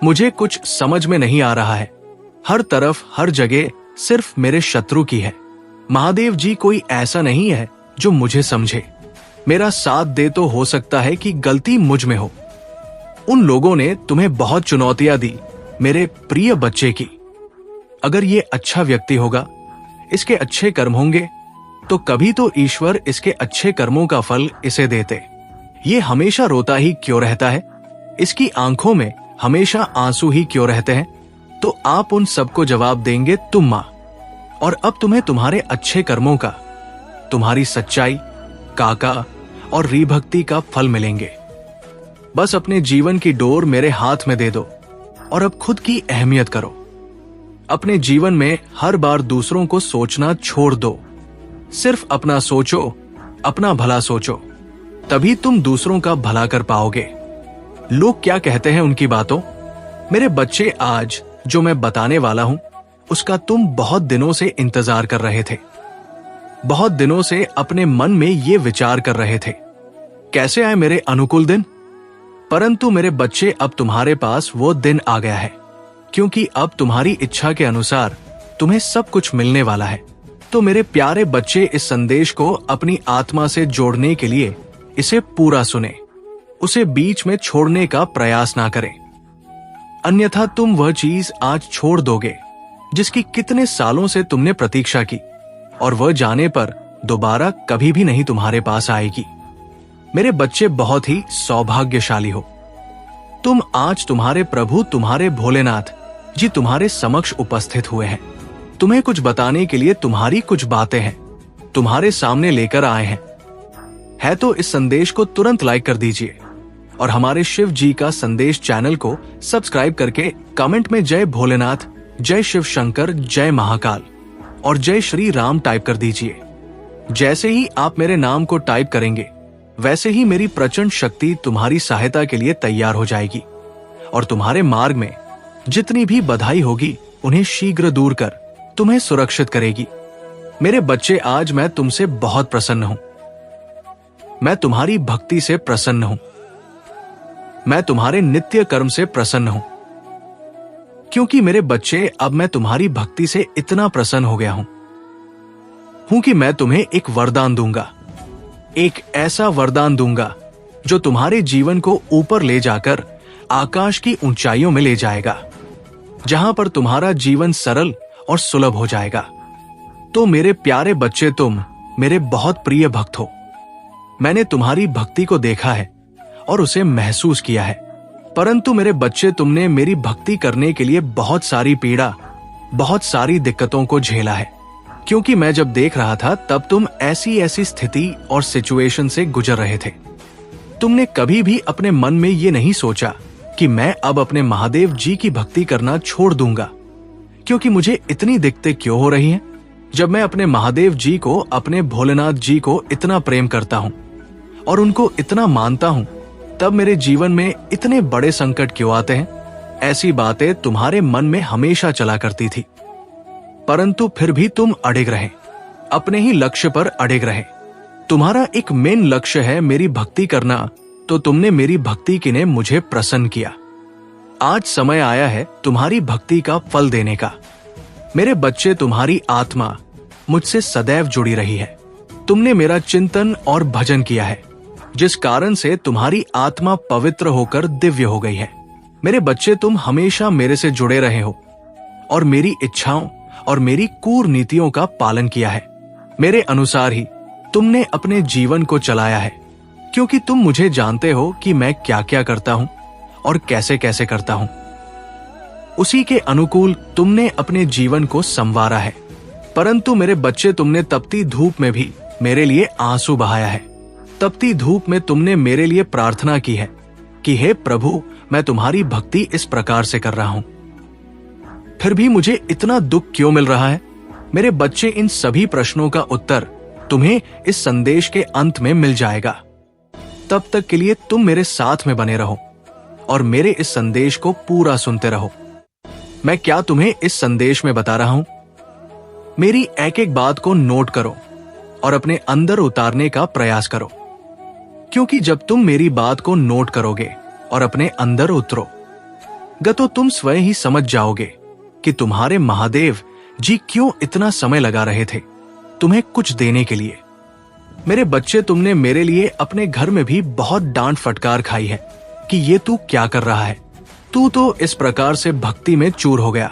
मुझे कुछ समझ में नहीं आ रहा है। हर तरफ, हर जगह सिर्फ मेरे शत्रु की है। महादेव जी, कोई ऐसा नहीं है जो मुझे समझे, मेरा साथ दे तो हो सकता है कि गलती मुझ में हो। उन लोगों ने तुम्हें बहुत चुनौतियां दी मेरे प्रिय बच्चे की। अगर ये अच्छा व्यक्ति होगा, इसके अच्छे कर्म होंगे, तो कभी तो ईश्वर इसके अच्छे कर्मों का फल इसे देते। ये हमेशा रोता ही क्यों रहता है? इसकी आंखों में हमेशा आंसू ही क्यों रहते हैं? तो आप उन सबको जवाब देंगे तुम मां। और अब तुम्हें तुम्हारे अच्छे कर्मों का, तुम्हारी सच्चाई, काका और रीभक्ति का फल मिलेंगे। बस अपने जीवन की डोर मेरे हाथ में दे दो और अब खुद की अहमियत करो। अपने जीवन में हर बार दूसरों को सोचना छोड़ दो। सिर्फ अपना सोचो, अपना भला सोचो, तभी तुम दूसरों का भला कर पाओगे। लोग क्या कहते हैं उनकी बातों। मेरे बच्चे, आज जो मैं बताने वाला हूं उसका तुम बहुत दिनों से इंतजार कर रहे थे। बहुत दिनों से अपने मन में ये विचार कर रहे थे, कैसे आए मेरे अनुकूल दिन। परंतु मेरे बच्चे, अब तुम्हारे पास वो दिन आ गया है, क्योंकि अब तुम्हारी इच्छा के अनुसार तुम्हें सब कुछ मिलने वाला है। तो मेरे प्यारे बच्चे, इस संदेश को अपनी आत्मा से जोड़ने के लिए इसे पूरा सुने, उसे बीच में छोड़ने का प्रयास ना करें, अन्यथा तुम वह चीज आज छोड़ दोगे जिसकी कितने सालों से तुमने प्रतीक्षा की, और वह जाने पर दोबारा कभी भी नहीं तुम्हारे पास आएगी। मेरे बच्चे, बहुत ही सौभाग्यशाली हो तुम। आज तुम्हारे प्रभु, तुम्हारे भोलेनाथ जी तुम्हारे समक्ष उपस्थित हुए हैं। तुम्हें कुछ बताने के लिए तुम्हारी कुछ बातें हैं, तुम्हारे सामने लेकर आए हैं। है तो इस संदेश को तुरंत लाइक कर दीजिए और हमारे शिव जी का संदेश चैनल को सब्सक्राइब करके कमेंट में जय भोलेनाथ, जय शिव शंकर, जय महाकाल और जय श्री राम टाइप कर दीजिए। जैसे ही आप मेरे नाम को टाइप करेंगे वैसे ही मेरी प्रचंड शक्ति तुम्हारी सहायता के लिए तैयार हो जाएगी और तुम्हारे मार्ग में जितनी भी बधाई होगी उन्हें शीघ्र दूर कर तुम्हें सुरक्षित करेगी। मेरे बच्चे, आज मैं तुमसे बहुत प्रसन्न हूं। मैं तुम्हारी भक्ति से प्रसन्न हूं। मैं तुम्हारे नित्य कर्म से प्रसन्न हूं। क्योंकि मेरे बच्चे, अब मैं तुम्हारी भक्ति से इतना प्रसन्न हो गया हूं कि मैं तुम्हें एक वरदान दूंगा। एक ऐसा वरदान दूंगा जो तुम्हारे जीवन को ऊपर ले जाकर आकाश की ऊंचाइयों में ले जाएगा, जहां पर तुम्हारा जीवन सरल और सुलभ हो जाएगा। तो मेरे प्यारे बच्चे, तुम मेरे बहुत प्रिय भक्त हो। मैंने तुम्हारी भक्ति को देखा है और उसे महसूस किया है। परंतु मेरे बच्चे, तुमने मेरी भक्ति करने के लिए बहुत सारी पीड़ा, बहुत सारी दिक्कतों को झेला है। क्योंकि मैं जब देख रहा था तब तुम ऐसी स्थिति और सिचुएशन से गुजर रहे थे। तुमने कभी भी अपने मन में ये नहीं सोचा कि मैं अब अपने महादेव जी की भक्ति करना छोड़ दूंगा, क्योंकि मुझे इतनी दिक्कतें क्यों हो रही हैं। जब मैं अपने महादेव जी को, अपने भोलेनाथ जी को इतना प्रेम करता हूं और उनको इतना मानता हूं, तब मेरे जीवन में इतने बड़े संकट क्यों आते हैं। ऐसी बातें तुम्हारे मन में हमेशा चला करती थी, परंतु फिर भी तुम अड़िग रहे, अपने ही लक्ष्य पर अड़िग रहे। तुम्हारा एक मेन लक्ष्य है मेरी भक्ति करना, तो तुमने मेरी भक्ति की ने मुझे प्रसन्न किया। आज समय आया है तुम्हारी भक्ति का फल देने का। मेरे बच्चे, तुम्हारी आत्मा मुझसे सदैव जुड़ी रही है। तुमने मेरा चिंतन और भजन किया है, जिस कारण से तुम्हारी आत्मा पवित्र होकर दिव्य हो गई है। मेरे बच्चे, तुम हमेशा मेरे से जुड़े रहे हो और मेरी इच्छाओं और मेरी कूटनीतियों का पालन किया है। मेरे अनुसार ही तुमने अपने जीवन को चलाया है, क्योंकि तुम मुझे जानते हो कि मैं क्या क्या करता हूं और कैसे कैसे करता हूं। उसी के अनुकूल तुमने अपने जीवन को संवारा है। परंतु मेरे बच्चे, तुमने तपती धूप में भी मेरे लिए आंसू बहाया है। तपती धूप में तुमने मेरे लिए प्रार्थना की है कि हे प्रभु, मैं तुम्हारी भक्ति इस प्रकार से कर रहा हूं, फिर भी मुझे इतना दुख क्यों मिल रहा है। मेरे बच्चे, इन सभी प्रश्नों का उत्तर तुम्हें इस संदेश के अंत में मिल जाएगा। तब तक के लिए तुम मेरे साथ में बने रहो और मेरे इस संदेश को पूरा सुनते रहो। मैं क्या तुम्हें इस संदेश में बता रहा हूं, मेरी एक एक बात को नोट करो और अपने अंदर उतारने का प्रयास करो। क्योंकि जब तुम मेरी बात को नोट करोगे और अपने अंदर उतरोगे तो तुम स्वयं ही समझ जाओगे कि तुम्हारे महादेव जी क्यों इतना समय लगा रहे थे तुम्हें कुछ देने के लिए। मेरे बच्चे, तुमने मेरे लिए अपने घर में भी बहुत डांट फटकार खाई है कि ये तू क्या कर रहा है। तू तो इस प्रकार से भक्ति में चूर हो गया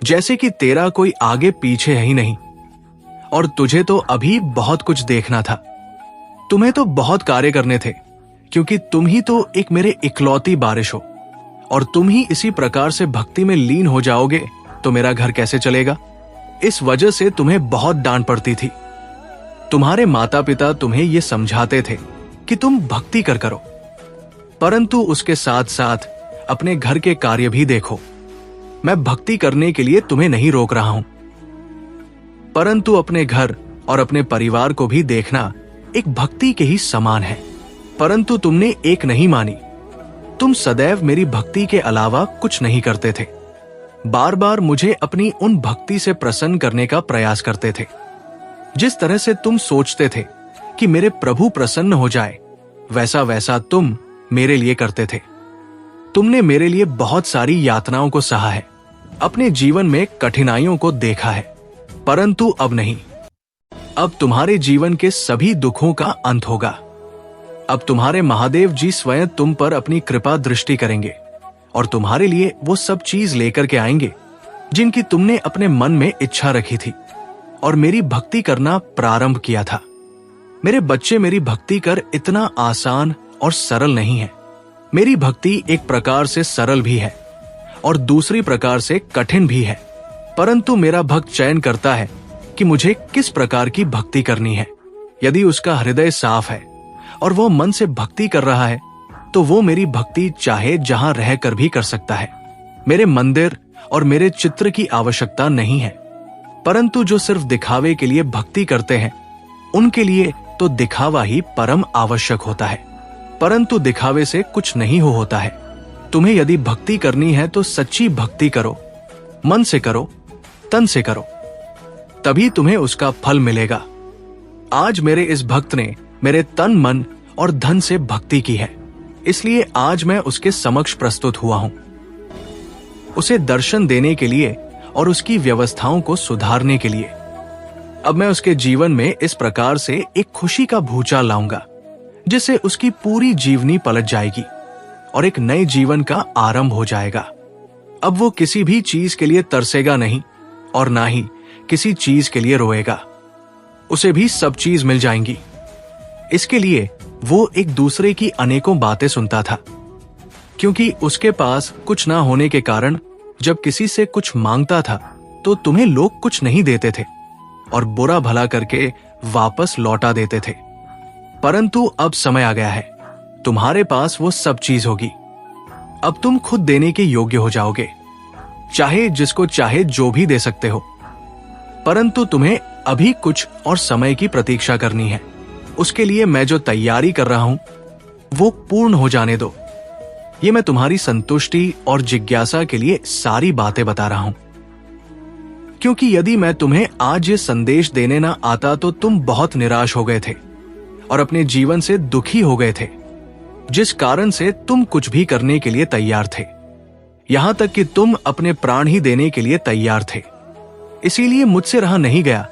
जैसे कि तेरा कोई आगे पीछे है ही नहीं, और तुझे तो अभी बहुत कुछ देखना था। तुम्हें तो बहुत कार्य करने थे, क्योंकि तुम ही तो एक मेरे इकलौती बारिश हो, और तुम ही इसी प्रकार से भक्ति में लीन हो जाओगे तो मेरा घर कैसे चलेगा। इस वजह से तुम्हें बहुत डांट पड़ती थी। तुम्हारे माता पिता तुम्हें ये समझाते थे कि तुम भक्ति कर करो, परंतु उसके साथ साथ अपने घर के कार्य भी देखो। मैं भक्ति करने के लिए तुम्हें नहीं रोक रहा हूं, परंतु अपने घर और अपने परिवार को भी देखना एक भक्ति के ही समान है। परंतु तुमने एक नहीं मानी। तुम सदैव मेरी भक्ति के अलावा कुछ नहीं करते थे। बार बार मुझे अपनी उन भक्ति से प्रसन्न करने का प्रयास करते थे। जिस तरह से तुम सोचते थे कि मेरे प्रभु प्रसन्न हो जाए, वैसा वैसा तुम मेरे लिए करते थे। तुमने मेरे लिए बहुत सारी यातनाओं को सहा है, अपने जीवन में कठिनाइयों को देखा है, परंतु अब नहीं। अब तुम्हारे जीवन के सभी दुखों का अंत होगा। अब तुम्हारे महादेव जी स्वयं तुम पर अपनी कृपा दृष्टि करेंगे और तुम्हारे लिए वो सब चीज लेकर के आएंगे जिनकी तुमने अपने मन में इच्छा रखी थी और मेरी भक्ति करना प्रारंभ किया था। मेरे बच्चे, मेरी भक्ति कर इतना आसान और सरल नहीं है। मेरी भक्ति एक प्रकार से सरल भी है और दूसरी प्रकार से कठिन भी है। परंतु मेरा भक्त चयन करता है कि मुझे किस प्रकार की भक्ति करनी है। यदि उसका हृदय साफ है और वो मन से भक्ति कर रहा है तो वो मेरी भक्ति चाहे जहां रहकर भी कर सकता है। मेरे मंदिर और मेरे चित्र की आवश्यकता नहीं है, परंतु जो सिर्फ दिखावे के लिए भक्ति करते हैं उनके लिए तो दिखावा ही परम आवश्यक होता है। परंतु दिखावे से कुछ नहीं होता है। तुम्हें यदि भक्ति करनी है तो सच्ची भक्ति करो, मन से करो, तन से करो, तभी तुम्हें उसका फल मिलेगा। आज मेरे इस भक्त ने मेरे तन, मन और धन से भक्ति की है, इसलिए आज मैं उसके समक्ष प्रस्तुत हुआ हूं, उसे दर्शन देने के लिए और उसकी व्यवस्थाओं को सुधारने के लिए। अब मैं उसके जीवन में इस प्रकार से एक खुशी का भूचाल लाऊंगा जिससे उसकी पूरी जीवनी पलट जाएगी और एक नए जीवन का आरंभ हो जाएगा। अब वो किसी भी चीज के लिए तरसेगा नहीं और ना ही किसी चीज के लिए रोएगा। उसे भी सब चीज मिल जाएंगी। इसके लिए वो एक दूसरे की अनेकों बातें सुनता था, क्योंकि उसके पास कुछ ना होने के कारण जब किसी से कुछ मांगता था तो तुम्हें लोग कुछ नहीं देते थे और बुरा भला करके वापस लौटा देते थे। परंतु अब समय आ गया है, तुम्हारे पास वो सब चीज होगी। अब तुम खुद देने के योग्य हो जाओगे, चाहे जिसको चाहे जो भी दे सकते हो। परंतु तुम्हें अभी कुछ और समय की प्रतीक्षा करनी है। उसके लिए मैं जो तैयारी कर रहा हूं वो पूर्ण हो जाने दो। ये मैं तुम्हारी संतुष्टि और जिज्ञासा के लिए सारी बातें बता रहा हूं, क्योंकि यदि मैं तुम्हें आज ये संदेश देने ना आता तो तुम बहुत निराश हो गए थे और अपने जीवन से दुखी हो गए थे, जिस कारण से तुम कुछ भी करने के लिए तैयार थे, यहां तक कि तुम अपने प्राण ही देने के लिए तैयार थे। इसीलिए मुझसे रहा नहीं गया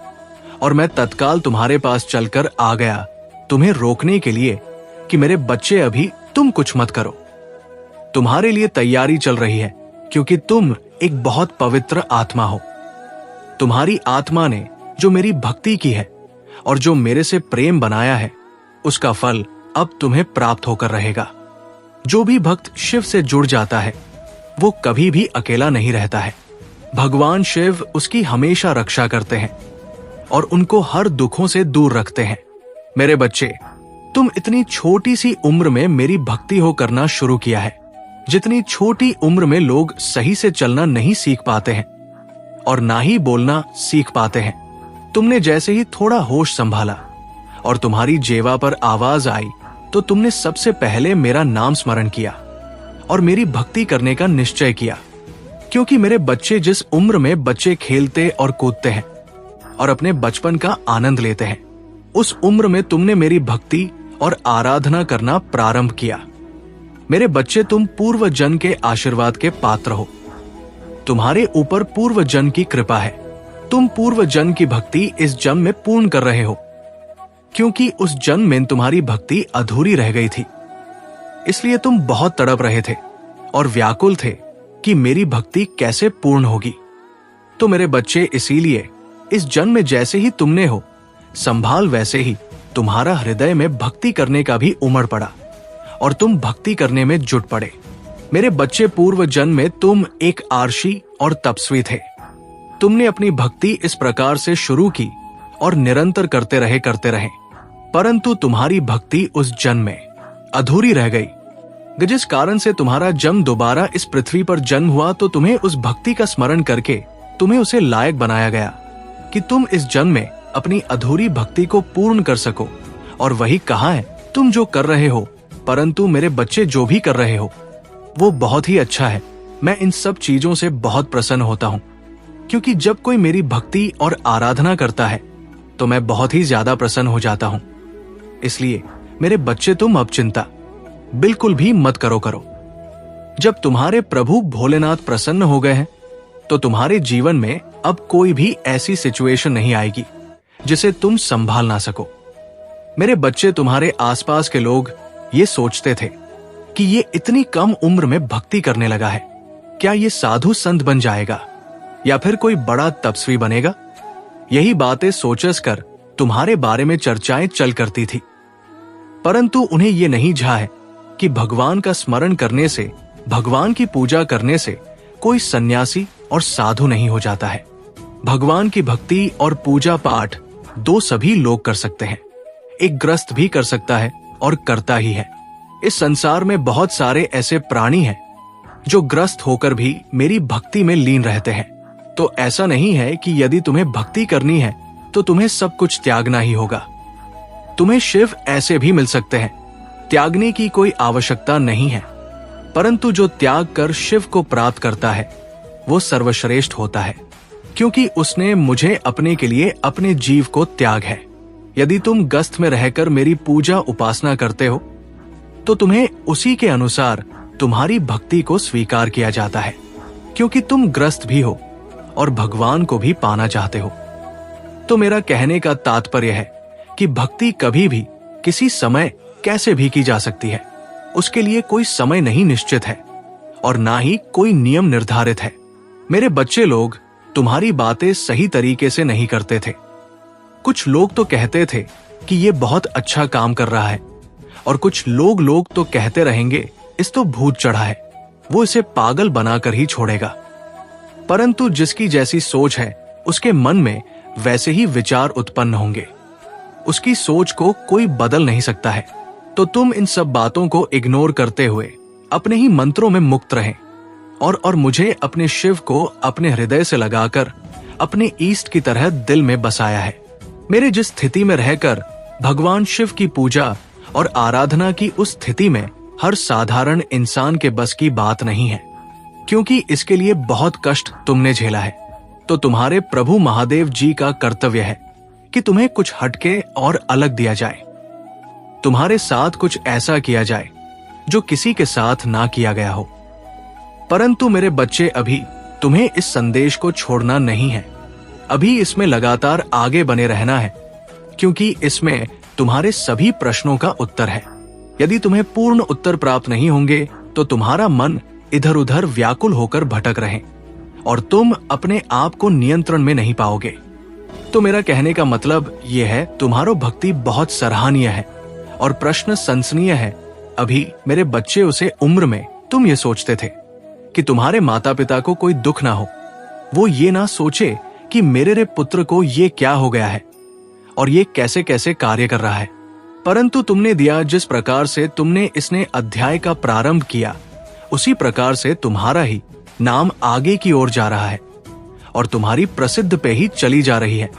और मैं तत्काल तुम्हारे पास चलकर आ गया तुम्हें रोकने के लिए कि मेरे बच्चे अभी तुम कुछ मत करो। तुम्हारे लिए तैयारी चल रही है, क्योंकि तुम एक बहुत पवित्र आत्मा हो। तुम्हारी आत्मा ने जो मेरी भक्ति की है और जो मेरे से प्रेम बनाया है, उसका फल अब तुम्हें प्राप्त होकर रहेगा। जो भी भक्त शिव से जुड़ जाता है वो कभी भी अकेला नहीं रहता है। भगवान शिव उसकी हमेशा रक्षा करते हैं और उनको हर दुखों से दूर रखते हैं। मेरे बच्चे, तुम इतनी छोटी सी उम्र में मेरी भक्ति हो करना शुरू किया है। जितनी छोटी उम्र में लोग सही से चलना नहीं सीख पाते हैं और ना ही बोलना सीख पाते हैं, तुमने जैसे ही थोड़ा होश संभाला और तुम्हारी जेवा पर आवाज आई तो तुमने सबसे पहले मेरा नाम स्मरण किया और मेरी भक्ति करने का निश्चय किया। क्योंकि मेरे बच्चे जिस उम्र में बच्चे खेलते और कूदते हैं और अपने बचपन का आनंद लेते हैं, उस उम्र में तुमने मेरी भक्ति और आराधना करना प्रारंभ किया। मेरे बच्चे, तुम पूर्व जन्म के आशीर्वाद के पात्र हो। तुम्हारे ऊपर पूर्व जन्म की कृपा है। तुम पूर्व जन्म की भक्ति इस जन्म में पूर्ण कर रहे हो, क्योंकि उस जन्म में तुम्हारी भक्ति अधूरी रह गई थी। इसलिए तुम बहुत तड़प रहे थे और व्याकुल थे कि मेरी भक्ति कैसे पूर्ण होगी। तो मेरे बच्चे, इसीलिए इस जन्म में जैसे ही तुमने हो संभाल, वैसे ही तुम्हारा हृदय में भक्ति करने का भी उमड़ पड़ा और तुम भक्ति करने में जुट पड़े। मेरे बच्चे, पूर्व जन्म में तुम एक आर्षी और तपस्वी थे। तुमने अपनी भक्ति इस प्रकार से शुरू की और निरंतर करते रहे, परंतु तुम्हारी भक्ति उस जन्म में अधूरी रह गई, जिस कारण से तुम्हारा जन्म दोबारा इस पृथ्वी पर जन्म हुआ। तो तुम्हें उस भक्ति का स्मरण करके तुम्हें उसे लायक बनाया गया कि तुम इस जन्म में अपनी अधूरी भक्ति को पूर्ण कर सको। और वही कहा है, तुम जो कर रहे हो, परंतु मेरे बच्चे जो भी कर रहे हो वो बहुत ही अच्छा है। मैं इन सब चीजों से बहुत प्रसन्न होता हूँ, क्योंकि जब कोई मेरी भक्ति और आराधना करता है तो मैं बहुत ही ज्यादा प्रसन्न हो जाता हूँ। इसलिए मेरे बच्चे, तुम अब चिंता बिल्कुल भी मत करो। जब तुम्हारे प्रभु भोलेनाथ प्रसन्न हो गए हैं तो तुम्हारे जीवन में अब कोई भी ऐसी सिचुएशन नहीं आएगी जिसे तुम संभाल ना सको। मेरे बच्चे, तुम्हारे आसपास के लोग ये सोचते थे कि ये इतनी कम उम्र में भक्ति करने लगा है, क्या ये साधु संत बन जाएगा या फिर कोई बड़ा तपस्वी बनेगा। यही बातें सोचस कर तुम्हारे बारे में चर्चाएं चल करती थी, परंतु उन्हें ये नहीं झा है कि भगवान का स्मरण करने से, भगवान की पूजा करने से कोई सन्यासी और साधु नहीं हो जाता है। भगवान की भक्ति और पूजा पाठ दो सभी लोग कर सकते हैं। एक ग्रस्त भी कर सकता है और करता ही है। इस संसार में बहुत सारे ऐसे प्राणी हैं जो ग्रस्त होकर भी मेरी भक्ति में लीन रहते हैं। तो ऐसा नहीं है कि यदि तुम्हें भक्ति करनी है तो तुम्हें सब कुछ त्यागना ही होगा। तुम्हें शिव ऐसे भी मिल सकते हैं, त्यागने की कोई आवश्यकता नहीं है। परंतु जो त्याग कर शिव को प्राप्त करता है वो सर्वश्रेष्ठ होता है, क्योंकि उसने मुझे अपने के लिए अपने जीव को त्याग है। यदि तुम गस्त में रहकर मेरी पूजा उपासना करते हो तो तुम्हें उसी के अनुसार तुम्हारी भक्ति को स्वीकार किया जाता है, क्योंकि तुम ग्रस्त भी हो और भगवान को भी पाना चाहते हो। तो मेरा कहने का तात्पर्य है कि भक्ति कभी भी किसी समय कैसे भी की जा सकती है। उसके लिए कोई समय नहीं निश्चित है और ना ही कोई नियम निर्धारित है। मेरे बच्चे लोग तुम्हारी बातें सही तरीके से नहीं करते थे। कुछ लोग तो कहते थे कि ये बहुत अच्छा काम कर रहा है, और कुछ लोग तो कहते रहेंगे इस तो भूत चढ़ा है, वो इसे पागल बनाकर ही छोड़ेगा। परंतु जिसकी जैसी सोच है उसके मन में वैसे ही विचार उत्पन्न होंगे। उसकी सोच को कोई बदल नहीं सकता है। तो तुम इन सब बातों को इग्नोर करते हुए अपने ही मंत्रों में मुक्त रहें और मुझे अपने शिव को अपने हृदय से लगाकर अपने ईष्ट की तरह दिल में बसाया है। मेरे जिस स्थिति में रहकर भगवान शिव की पूजा और आराधना की उस स्थिति में हर साधारण इंसान के बस की बात नहीं है, क्योंकि इसके लिए बहुत कष्ट तुमने झेला है। तो तुम्हारे प्रभु महादेव जी का कर्तव्य है कि तुम्हें कुछ हटके और अलग दिया जाए। तुम्हारे साथ कुछ ऐसा किया जाए जो किसी के साथ ना किया गया हो। परंतु मेरे बच्चे, अभी तुम्हें इस संदेश को छोड़ना नहीं है। अभी इसमें लगातार आगे बने रहना है, क्योंकि इसमें तुम्हारे सभी प्रश्नों का उत्तर है। यदि तुम्हें पूर्ण उत्तर प्राप्त नहीं होंगे तो तुम्हारा मन इधर उधर व्याकुल होकर भटक रहे और तुम अपने आप को नियंत्रण में नहीं पाओगे। तो मेरा कहने का मतलब यह है, तुम्हारो भक्ति बहुत सराहनीय है और प्रश्न सनसनीय है। अभी मेरे बच्चे, उसे उम्र में तुम ये सोचते थे कि तुम्हारे माता पिता को कोई दुख ना हो, वो ये ना सोचे कि मेरे रे पुत्र को ये क्या हो गया है और ये कैसे कैसे कार्य कर रहा है। परंतु तुमने दिया जिस प्रकार से तुमने इसने अध्याय का प्रारंभ किया, उसी प्रकार से तुम्हारा ही नाम आगे की ओर जा रहा है और तुम्हारी प्रसिद्ध पे ही चली जा रही है,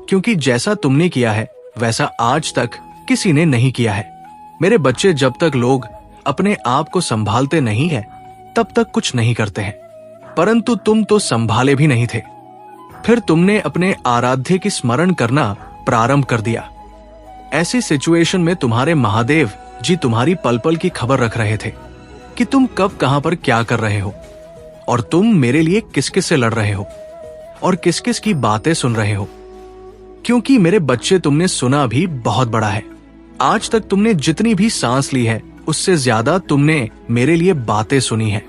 क्योंकि जैसा तुमने किया है वैसा आज तक किसी ने नहीं किया है। मेरे बच्चे, जब तक लोग अपने आप को संभालते नहीं है तब तक कुछ नहीं करते हैं। परंतु तुम तो संभाले भी नहीं थे, फिर तुमने अपने आराध्य की स्मरण करना प्रारंभ कर दिया। ऐसी सिचुएशन में तुम्हारे महादेव जी तुम्हारी पल पल की खबर रख रहे थे कि तुम कब कहां पर क्या कर रहे हो और तुम मेरे लिए किस किस से लड़ रहे हो और किस किस की बातें सुन रहे हो। क्योंकि मेरे बच्चे, तुमने सुना भी बहुत बड़ा है। आज तक तुमने जितनी भी सांस ली है उससे ज्यादा तुमने मेरे लिए बातें सुनी है।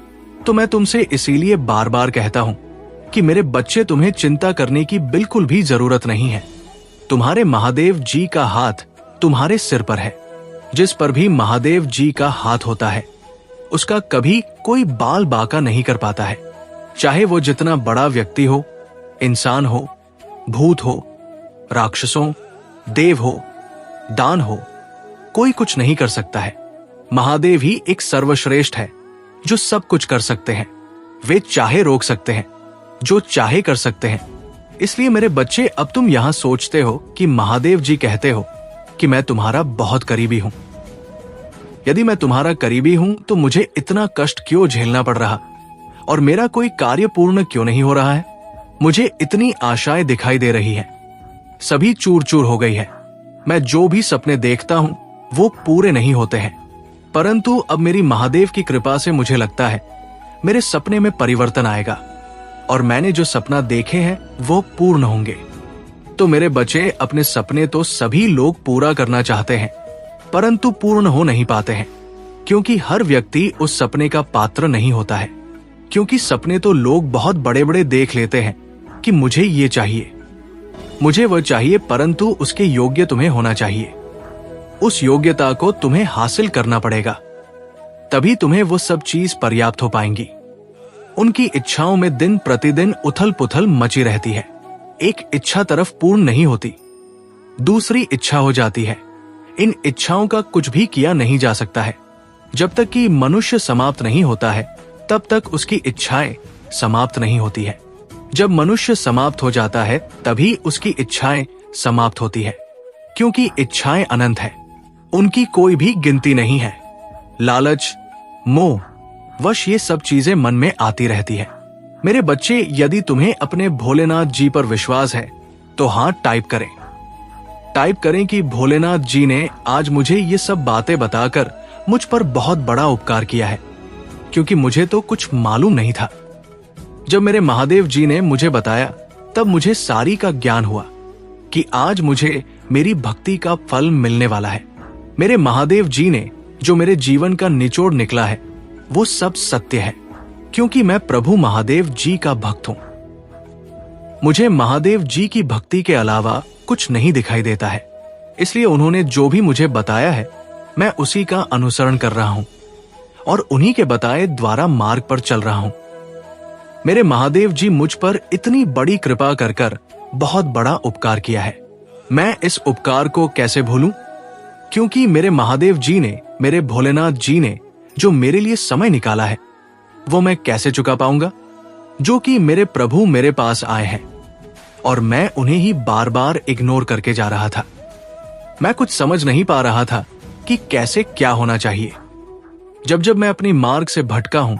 तो मैं तुमसे इसीलिए बार बार कहता हूं कि मेरे बच्चे, तुम्हें चिंता करने की बिल्कुल भी जरूरत नहीं है। तुम्हारे महादेव जी का हाथ तुम्हारे सिर पर है। जिस पर भी महादेव जी का हाथ होता है उसका कभी कोई बाल बाका नहीं कर पाता है। चाहे वो जितना बड़ा व्यक्ति हो, इंसान हो, भूत हो, राक्षसों, देव हो, दान हो, कोई कुछ नहीं कर सकता है। महादेव ही एक सर्वश्रेष्ठ है जो सब कुछ कर सकते हैं। वे चाहे रोक सकते हैं, जो चाहे कर सकते हैं। इसलिए मेरे बच्चे, अब तुम यहां सोचते हो कि महादेव जी कहते हो कि मैं तुम्हारा बहुत करीबी हूं। यदि मैं तुम्हारा करीबी हूं तो मुझे इतना कष्ट क्यों झेलना पड़ रहा और मेरा कोई कार्य पूर्ण क्यों नहीं हो रहा है? मुझे इतनी आशाएं दिखाई दे रही है, सभी चूर चूर हो गई है। मैं जो भी सपने देखता हूं वो पूरे नहीं होते हैं। परंतु अब मेरी महादेव की कृपा से मुझे लगता है मेरे सपने में परिवर्तन आएगा और मैंने जो सपना देखे हैं वो पूर्ण होंगे। तो मेरे बच्चे, अपने सपने तो सभी लोग पूरा करना चाहते हैं, परंतु पूर्ण हो नहीं पाते हैं, क्योंकि हर व्यक्ति उस सपने का पात्र नहीं होता है। क्योंकि सपने तो लोग बहुत बड़े बड़े देख लेते हैं कि मुझे ये चाहिए, मुझे वो चाहिए, परंतु उसके योग्य तुम्हें होना चाहिए। उस योग्यता को तुम्हें हासिल करना पड़ेगा, तभी तुम्हें वो सब चीज पर्याप्त हो पाएंगी। उनकी इच्छाओं में दिन प्रतिदिन उथल पुथल मची रहती है। एक इच्छा तरफ पूर्ण नहीं होती, दूसरी इच्छा हो जाती है। इन इच्छाओं का कुछ भी किया नहीं जा सकता है। जब तक कि मनुष्य समाप्त नहीं होता है, तब तक उसकी इच्छाएं समाप्त नहीं होती है। जब मनुष्य समाप्त हो जाता है, तभी उसकी इच्छाएं समाप्त होती है, क्योंकि इच्छाएं अनंत है, उनकी कोई भी गिनती नहीं है। लालच, मोह वश ये सब चीजें मन में आती रहती है। मेरे बच्चे, यदि तुम्हें अपने भोलेनाथ जी पर विश्वास है तो हाँ टाइप करें कि भोलेनाथ जी ने आज मुझे ये सब बातें बताकर मुझ पर बहुत बड़ा उपकार किया है, क्योंकि मुझे तो कुछ मालूम नहीं था। जब मेरे महादेव जी ने मुझे बताया, तब मुझे सारी का ज्ञान हुआ कि आज मुझे मेरी भक्ति का फल मिलने वाला है। मेरे महादेव जी ने जो मेरे जीवन का निचोड़ निकला है, वो सब सत्य है, क्योंकि मैं प्रभु महादेव जी का भक्त हूं। मुझे महादेव जी की भक्ति के अलावा कुछ नहीं दिखाई देता है, इसलिए उन्होंने जो भी मुझे बताया है, मैं उसी का अनुसरण कर रहा हूं और उन्हीं के बताए द्वारा मार्ग पर चल रहा हूं। मेरे महादेव जी मुझ पर इतनी बड़ी कृपा कर बहुत बड़ा उपकार किया है। मैं इस उपकार को कैसे भूलूं? क्योंकि मेरे महादेव जी ने, मेरे भोलेनाथ जी ने जो मेरे लिए समय निकाला है, वो मैं कैसे चुका पाऊंगा? जो कि मेरे प्रभु मेरे पास आए हैं और मैं उन्हें ही बार बार इग्नोर करके जा रहा था। मैं कुछ समझ नहीं पा रहा था कि कैसे क्या होना चाहिए। जब मैं अपनी मार्ग से भटका हूं,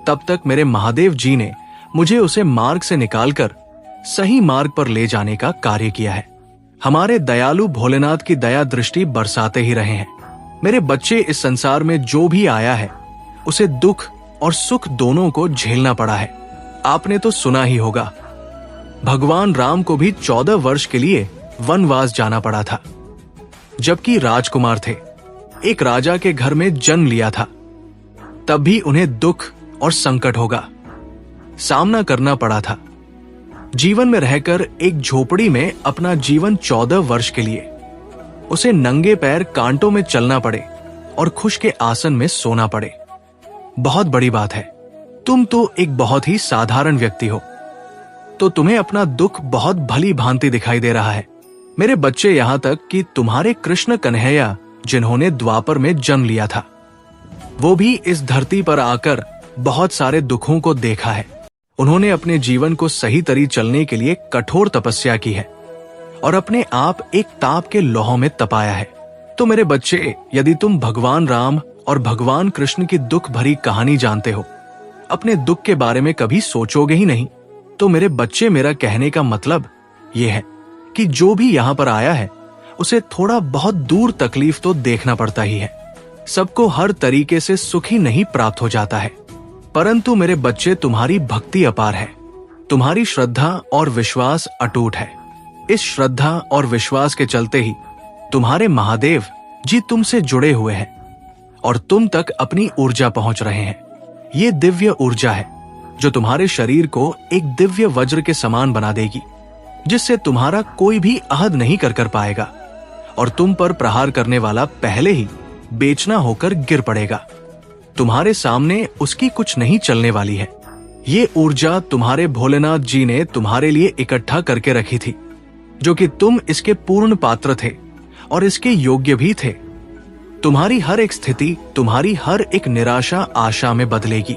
तब तक मेरे महादेव जी ने मुझे उसे मार्ग से निकालकर सही मार्ग पर ले जाने का कार्य किया है। हमारे दयालु भोलेनाथ की दया दृष्टि बरसाते ही रहे हैं। मेरे बच्चे, इस संसार में जो भी आया है, उसे दुख और सुख दोनों को झेलना पड़ा है। आपने तो सुना ही होगा, भगवान राम को भी 14 वर्ष के लिए वनवास जाना पड़ा था, जबकि राजकुमार थे। एक राजा के घर में जन्म लिया था, तब भी उन्हें दुख और संकट होगा सामना करना पड़ा था। जीवन में रहकर एक झोपड़ी में अपना जीवन 14 वर्ष के लिए, उसे नंगे पैर कांटों में चलना पड़े और खुश के आसन में सोना पड़े। बहुत बड़ी बात है। तुम तो एक बहुत ही साधारण व्यक्ति हो, तो तुम्हें अपना दुख बहुत भली भांति दिखाई दे रहा है। मेरे बच्चे, यहां तक कि तुम्हारे कृष्ण कन्हैया, जिन्होंने द्वापर में जन्म लिया था, वो भी इस धरती पर आकर बहुत सारे दुखों को देखा है। उन्होंने अपने जीवन को सही तरी चलने के लिए कठोर तपस्या की है और अपने आप एक ताप के लोहों में तपाया है। तो मेरे बच्चे, यदि तुम भगवान राम और भगवान कृष्ण की दुख भरी कहानी जानते हो, अपने दुख के बारे में कभी सोचोगे ही नहीं, तो मेरे बच्चे, मेरा कहने का मतलब यह है कि जो भी यहां पर आया है, उसे थोड़ा बहुत दूर तकलीफ तो देखना पड़ता ही है। सबको हर तरीके से सुखी नहीं प्राप्त हो जाता है, परंतु मेरे बच्चे, तुम्हारी भक्ति अपार है, तुम्हारी श्रद्धा और विश्वास अटूट है। इस श्रद्धा और विश्वास के चलते ही तुम्हारे महादेव जी तुमसे जुड़े हुए हैं और तुम तक अपनी ऊर्जा पहुंच रहे हैं। ये दिव्य ऊर्जा है जो तुम्हारे शरीर को एक दिव्य वज्र के समान बना देगी, जिससे तुम्हारा कोई भी आहद नहीं कर पाएगा और तुम पर प्रहार करने वाला पहले ही बेचना होकर गिर पड़ेगा। तुम्हारे सामने उसकी कुछ नहीं चलने वाली है। ये ऊर्जा तुम्हारे भोलेनाथ जी ने तुम्हारे लिए इकट्ठा करके रखी थी, जो कि तुम इसके पूर्ण पात्र थे और इसके योग्य भी थे। तुम्हारी हर एक स्थिति, तुम्हारी हर एक निराशा आशा में बदलेगी।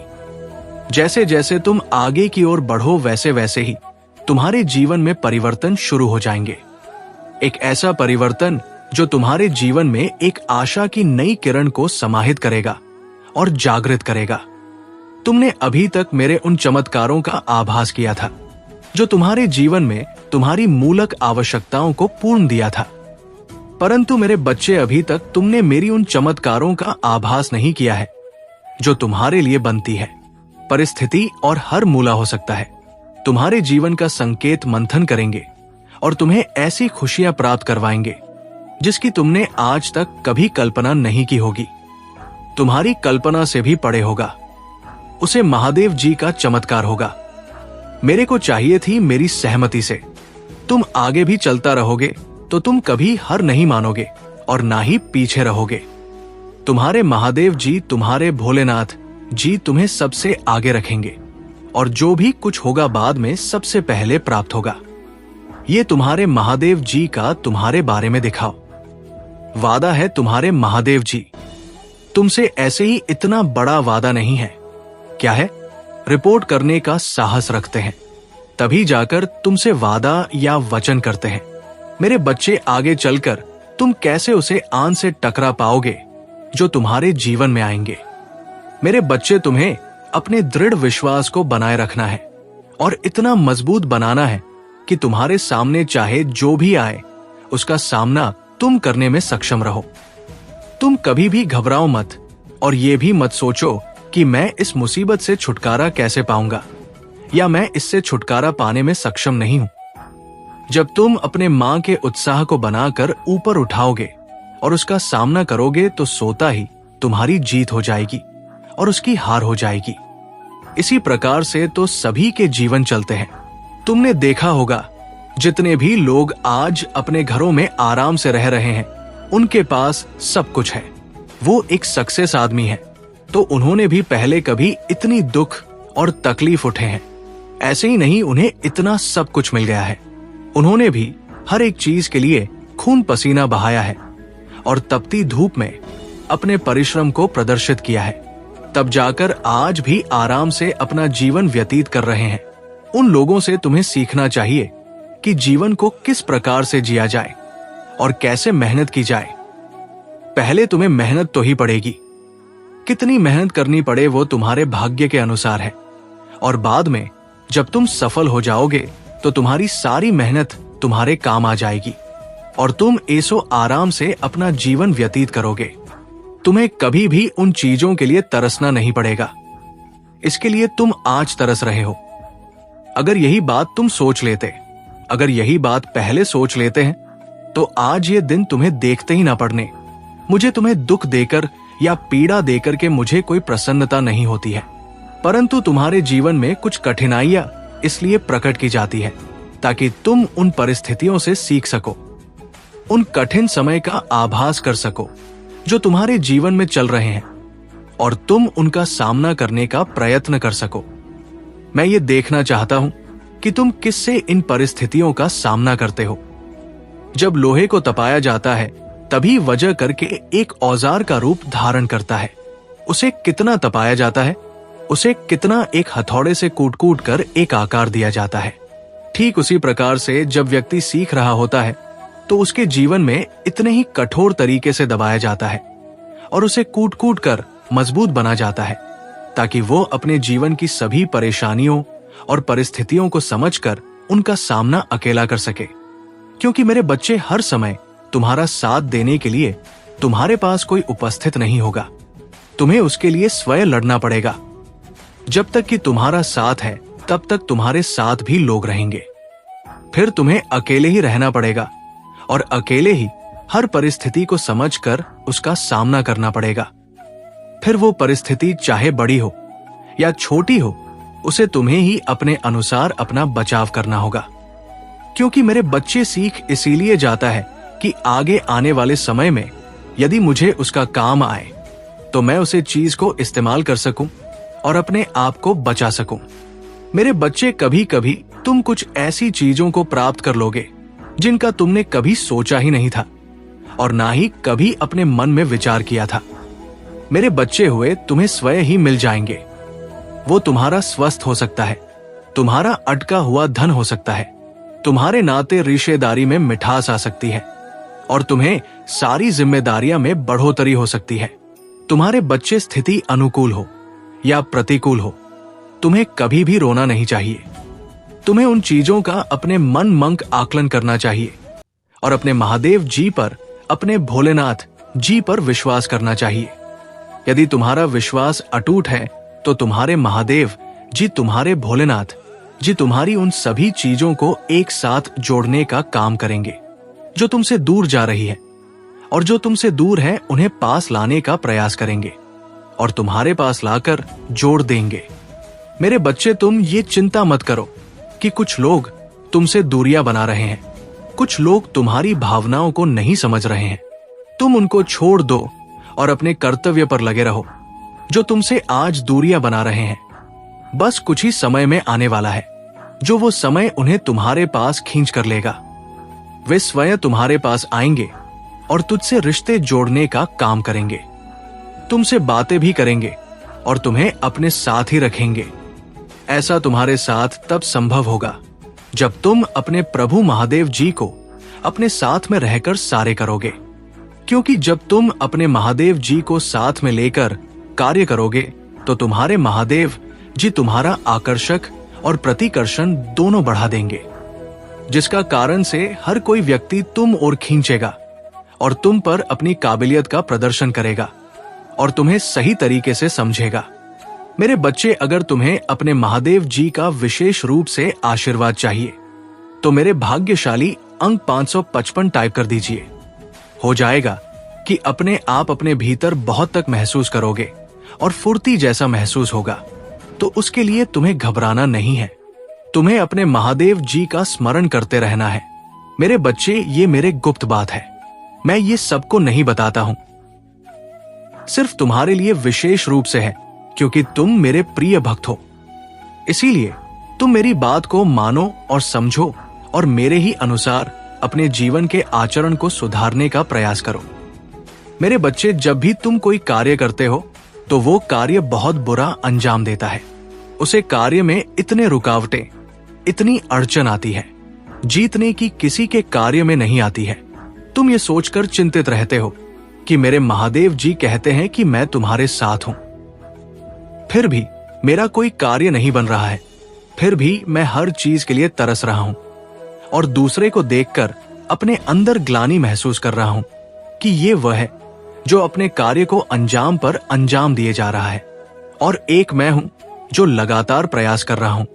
जैसे जैसे तुम आगे की ओर बढ़ो, वैसे वैसे ही तुम्हारे जीवन में परिवर्तन शुरू हो जाएंगे। एक ऐसा परिवर्तन जो तुम्हारे जीवन में एक आशा की नई किरण को समाहित करेगा और जागृत करेगा। तुमने अभी तक मेरे उन चमत्कारों का आभास किया था, जो तुम्हारे जीवन में तुम्हारी मूलक आवश्यकताओं को पूर्ण दिया था, परंतु मेरे बच्चे, अभी तक तुमने मेरी उन चमत्कारों का आभास नहीं किया है जो तुम्हारे लिए बनती है। परिस्थिति और हर मूला हो सकता है तुम्हारे जीवन का संकेत मंथन करेंगे और तुम्हें ऐसी खुशियां प्राप्त करवाएंगे जिसकी तुमने आज तक कभी कल्पना नहीं की होगी। तुम्हारी कल्पना से भी परे होगा। उसे महादेव जी का चमत्कार होगा। मेरे को चाहिए थी मेरी सहमति से। तुम आगे भी चलता रहोगे तो तुम कभी हार नहीं मानोगे और ना ही पीछे रहोगे। तुम्हारे महादेव जी, तुम्हारे भोलेनाथ जी तुम्हें सबसे आगे रखेंगे और जो भी कुछ होगा बाद में सबसे पहले प्राप्त होगा। ये तुम्हारे महादेव जी का तुम्हारे बारे में दिखाओ। वादा है तुम्हारे महादेव जी तुमसे ऐसे ही इतना बड़ा वादा नहीं है, क्या है, रिपोर्ट करने का साहस रखते हैं, तभी जाकर तुमसे वादा या वचन करते हैं। मेरे बच्चे, आगे चलकर तुम कैसे उसे आन से टकरा पाओगे जो तुम्हारे जीवन में आएंगे। मेरे बच्चे, तुम्हें अपने दृढ़ विश्वास को बनाए रखना है और इतना मजबूत बनाना है कि तुम्हारे सामने चाहे जो भी आए उसका सामना तुम करने में सक्षम रहो। तुम कभी भी घबराओ मत और ये भी मत सोचो कि मैं इस मुसीबत से छुटकारा कैसे पाऊंगा या मैं इससे छुटकारा पाने में सक्षम नहीं हूं। जब तुम अपने मां के उत्साह को बनाकर ऊपर उठाओगे और उसका सामना करोगे तो सोता ही तुम्हारी जीत हो जाएगी और उसकी हार हो जाएगी। इसी प्रकार से तो सभी के जीवन चलते हैं। तुमने देखा होगा जितने भी लोग आज अपने घरों में आराम से रह रहे हैं उनके पास सब कुछ है, वो एक सक्सेस आदमी है, तो उन्होंने भी पहले कभी इतनी दुख और तकलीफ उठे हैं। ऐसे ही नहीं उन्हें इतना सब कुछ मिल गया है, उन्होंने भी हर एक चीज के लिए खून पसीना बहाया है और तपती धूप में अपने परिश्रम को प्रदर्शित किया है, तब जाकर आज भी आराम से अपना जीवन व्यतीत कर रहे हैं। उन लोगों से तुम्हें सीखना चाहिए कि जीवन को किस प्रकार से जिया जाए और कैसे मेहनत की जाए। पहले तुम्हें मेहनत तो ही पड़ेगी, कितनी मेहनत करनी पड़े वो तुम्हारे भाग्य के अनुसार है, और बाद में जब तुम सफल हो जाओगे तो तुम्हारी सारी मेहनत तुम्हारे काम आ जाएगी और तुम ऐसो आराम से अपना जीवन व्यतीत करोगे। तुम्हें कभी भी उन चीजों के लिए तरसना नहीं पड़ेगा, इसके लिए तुम आज तरस रहे हो। अगर यही बात तुम सोच लेते, अगर यही बात पहले सोच लेते हैं तो आज ये दिन तुम्हें देखते ही ना पड़ने। मुझे तुम्हें दुख देकर या पीड़ा देकर के मुझे कोई प्रसन्नता नहीं होती है, परंतु तुम्हारे जीवन में कुछ कठिनाइयां इसलिए प्रकट की जाती है ताकि तुम उन परिस्थितियों से सीख सको, उन कठिन समय का आभास कर सको जो तुम्हारे जीवन में चल रहे हैं और तुम उनका सामना करने का प्रयत्न कर सको। मैं ये देखना चाहता हूं कि तुम किससे इन परिस्थितियों का सामना करते हो। जब लोहे को तपाया जाता है तभी वजह करके एक औजार का रूप धारण करता है। उसे कितना तपाया जाता है, उसे कितना एक हथौड़े से कूट कूट कर एक आकार दिया जाता है। ठीक उसी प्रकार से जब व्यक्ति सीख रहा होता है तो उसके जीवन में इतने ही कठोर तरीके से दबाया जाता है और उसे कूट कूट कर मजबूत बना जाता है ताकि वो अपने जीवन की सभी परेशानियों और परिस्थितियों को समझकर उनका सामना अकेला कर सके। क्योंकि मेरे बच्चे, हर समय तुम्हारा साथ देने के लिए तुम्हारे पास कोई उपस्थित नहीं होगा, तुम्हें उसके लिए स्वयं लड़ना पड़ेगा। जब तक कि तुम्हारा साथ है तब तक तुम्हारे साथ भी लोग रहेंगे, फिर तुम्हें अकेले ही रहना पड़ेगा और अकेले ही हर परिस्थिति को समझकर उसका सामना करना पड़ेगा। फिर वो परिस्थिति चाहे बड़ी हो या छोटी हो, उसे तुम्हें ही अपने अनुसार अपना बचाव करना होगा। क्योंकि मेरे बच्चे, सीख इसीलिए जाता है कि आगे आने वाले समय में यदि मुझे उसका काम आए तो मैं उसे चीज को इस्तेमाल कर सकूं और अपने आप को बचा सकूं। मेरे बच्चे, कभी कभी तुम कुछ ऐसी चीजों को प्राप्त कर लोगे जिनका तुमने कभी सोचा ही नहीं था और ना ही कभी अपने मन में विचार किया था। मेरे बच्चे हुए, तुम्हें स्वयं ही मिल जाएंगे। वो तुम्हारा स्वस्थ हो सकता है, तुम्हारा अटका हुआ धन हो सकता है, तुम्हारे नाते रिश्तेदारी में मिठास आ सकती है और तुम्हें सारी जिम्मेदारियां में बढ़ोतरी हो सकती है। तुम्हारे बच्चे, स्थिति अनुकूल हो या प्रतिकूल हो, तुम्हें कभी भी रोना नहीं चाहिए। तुम्हें उन चीजों का अपने मन मंक आकलन करना चाहिए और अपने महादेव जी पर, अपने भोलेनाथ जी पर विश्वास करना चाहिए। यदि तुम्हारा विश्वास अटूट है तो तुम्हारे महादेव जी, तुम्हारे भोलेनाथ जी तुम्हारी उन सभी चीजों को एक साथ जोड़ने का काम करेंगे जो तुमसे दूर जा रही है, और जो तुमसे दूर है उन्हें पास लाने का प्रयास करेंगे और तुम्हारे पास लाकर जोड़ देंगे। मेरे बच्चे, तुम ये चिंता मत करो कि कुछ लोग तुमसे दूरियां बना रहे हैं, कुछ लोग तुम्हारी भावनाओं को नहीं समझ रहे हैं। तुम उनको छोड़ दो और अपने कर्तव्य पर लगे रहो। जो तुमसे आज दूरियां बना रहे हैं बस कुछ ही समय में आने वाला है। जो वो समय उन्हें तुम्हारे पास खींच कर लेगा। वे स्वयं तुम्हारे पास आएंगे और तुझसे रिश्ते जोड़ने का काम करेंगे, तुमसे बातें भी करेंगे और तुम्हें अपने साथ ही रखेंगे। ऐसा तुम्हारे साथ तब संभव होगा जब तुम अपने प्रभु महादेव जी को अपने साथ में रहकर सारे करोगे, क्योंकि जब तुम अपने महादेव जी को साथ में लेकर कार्य करोगे तो तुम्हारे महादेव जी तुम्हारा आकर्षक और प्रतिकर्षण दोनों बढ़ा देंगे, जिसका कारण से हर कोई व्यक्ति तुम ओर खींचेगा और तुम पर अपनी काबिलियत का प्रदर्शन करेगा और तुम्हें सही तरीके से समझेगा। मेरे बच्चे, अगर तुम्हें अपने महादेव जी का विशेष रूप से आशीर्वाद चाहिए तो मेरे भाग्यशाली अंक 555 टाइप कर दीजिए। हो जाएगा कि अपने आप अपने भीतर बहुत तक महसूस करोगे और फुर्ती जैसा महसूस होगा। तो उसके लिए तुम्हें घबराना नहीं है, तुम्हें अपने महादेव जी का स्मरण करते रहना है। मेरे बच्चे, ये मेरे गुप्त बात है, मैं ये सबको नहीं बताता हूं, सिर्फ तुम्हारे लिए विशेष रूप से है, क्योंकि तुम मेरे प्रिय भक्त हो। इसीलिए तुम मेरी बात को मानो और समझो और मेरे ही अनुसार अपने जीवन के आचरण को सुधारने का प्रयास करो। मेरे बच्चे, जब भी तुम कोई कार्य करते हो तो वो कार्य बहुत बुरा अंजाम देता है। उसे कार्य में इतने रुकावटें, इतनी अड़चन आती है, जीतने की किसी के कार्य में नहीं आती है। तुम ये सोचकर चिंतित रहते हो कि मेरे महादेव जी कहते हैं कि मैं तुम्हारे साथ हूं, फिर भी मेरा कोई कार्य नहीं बन रहा है, फिर भी मैं हर चीज के लिए तरस रहा हूं और दूसरे को देखकर अपने अंदर ग्लानि महसूस कर रहा हूं कि ये वह है जो अपने कार्य को अंजाम पर अंजाम दिए जा रहा है और एक मैं हूं जो लगातार प्रयास कर रहा हूं,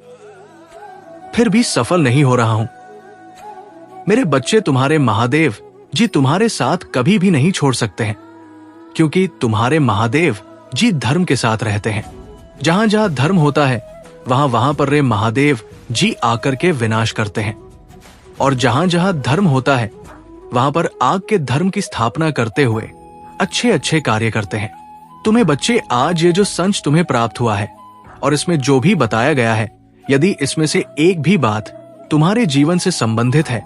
फिर भी सफल नहीं हो रहा हूं। मेरे बच्चे, तुम्हारे महादेव जी तुम्हारे साथ कभी भी नहीं छोड़ सकते हैं, क्योंकि तुम्हारे महादेव जी धर्म के साथ रहते हैं। जहां जहां धर्म होता है वहां वहां पर रे महादेव जी आकर के विनाश करते हैं, और जहां जहां धर्म होता है वहां पर आग के धर्म की स्थापना करते हुए अच्छे अच्छे कार्य करते हैं। तुम्हें बच्चे, आज ये जो संच तुम्हें प्राप्त हुआ है और इसमें जो भी बताया गया है, यदि इसमें से एक भी बात तुम्हारे जीवन से संबंधित है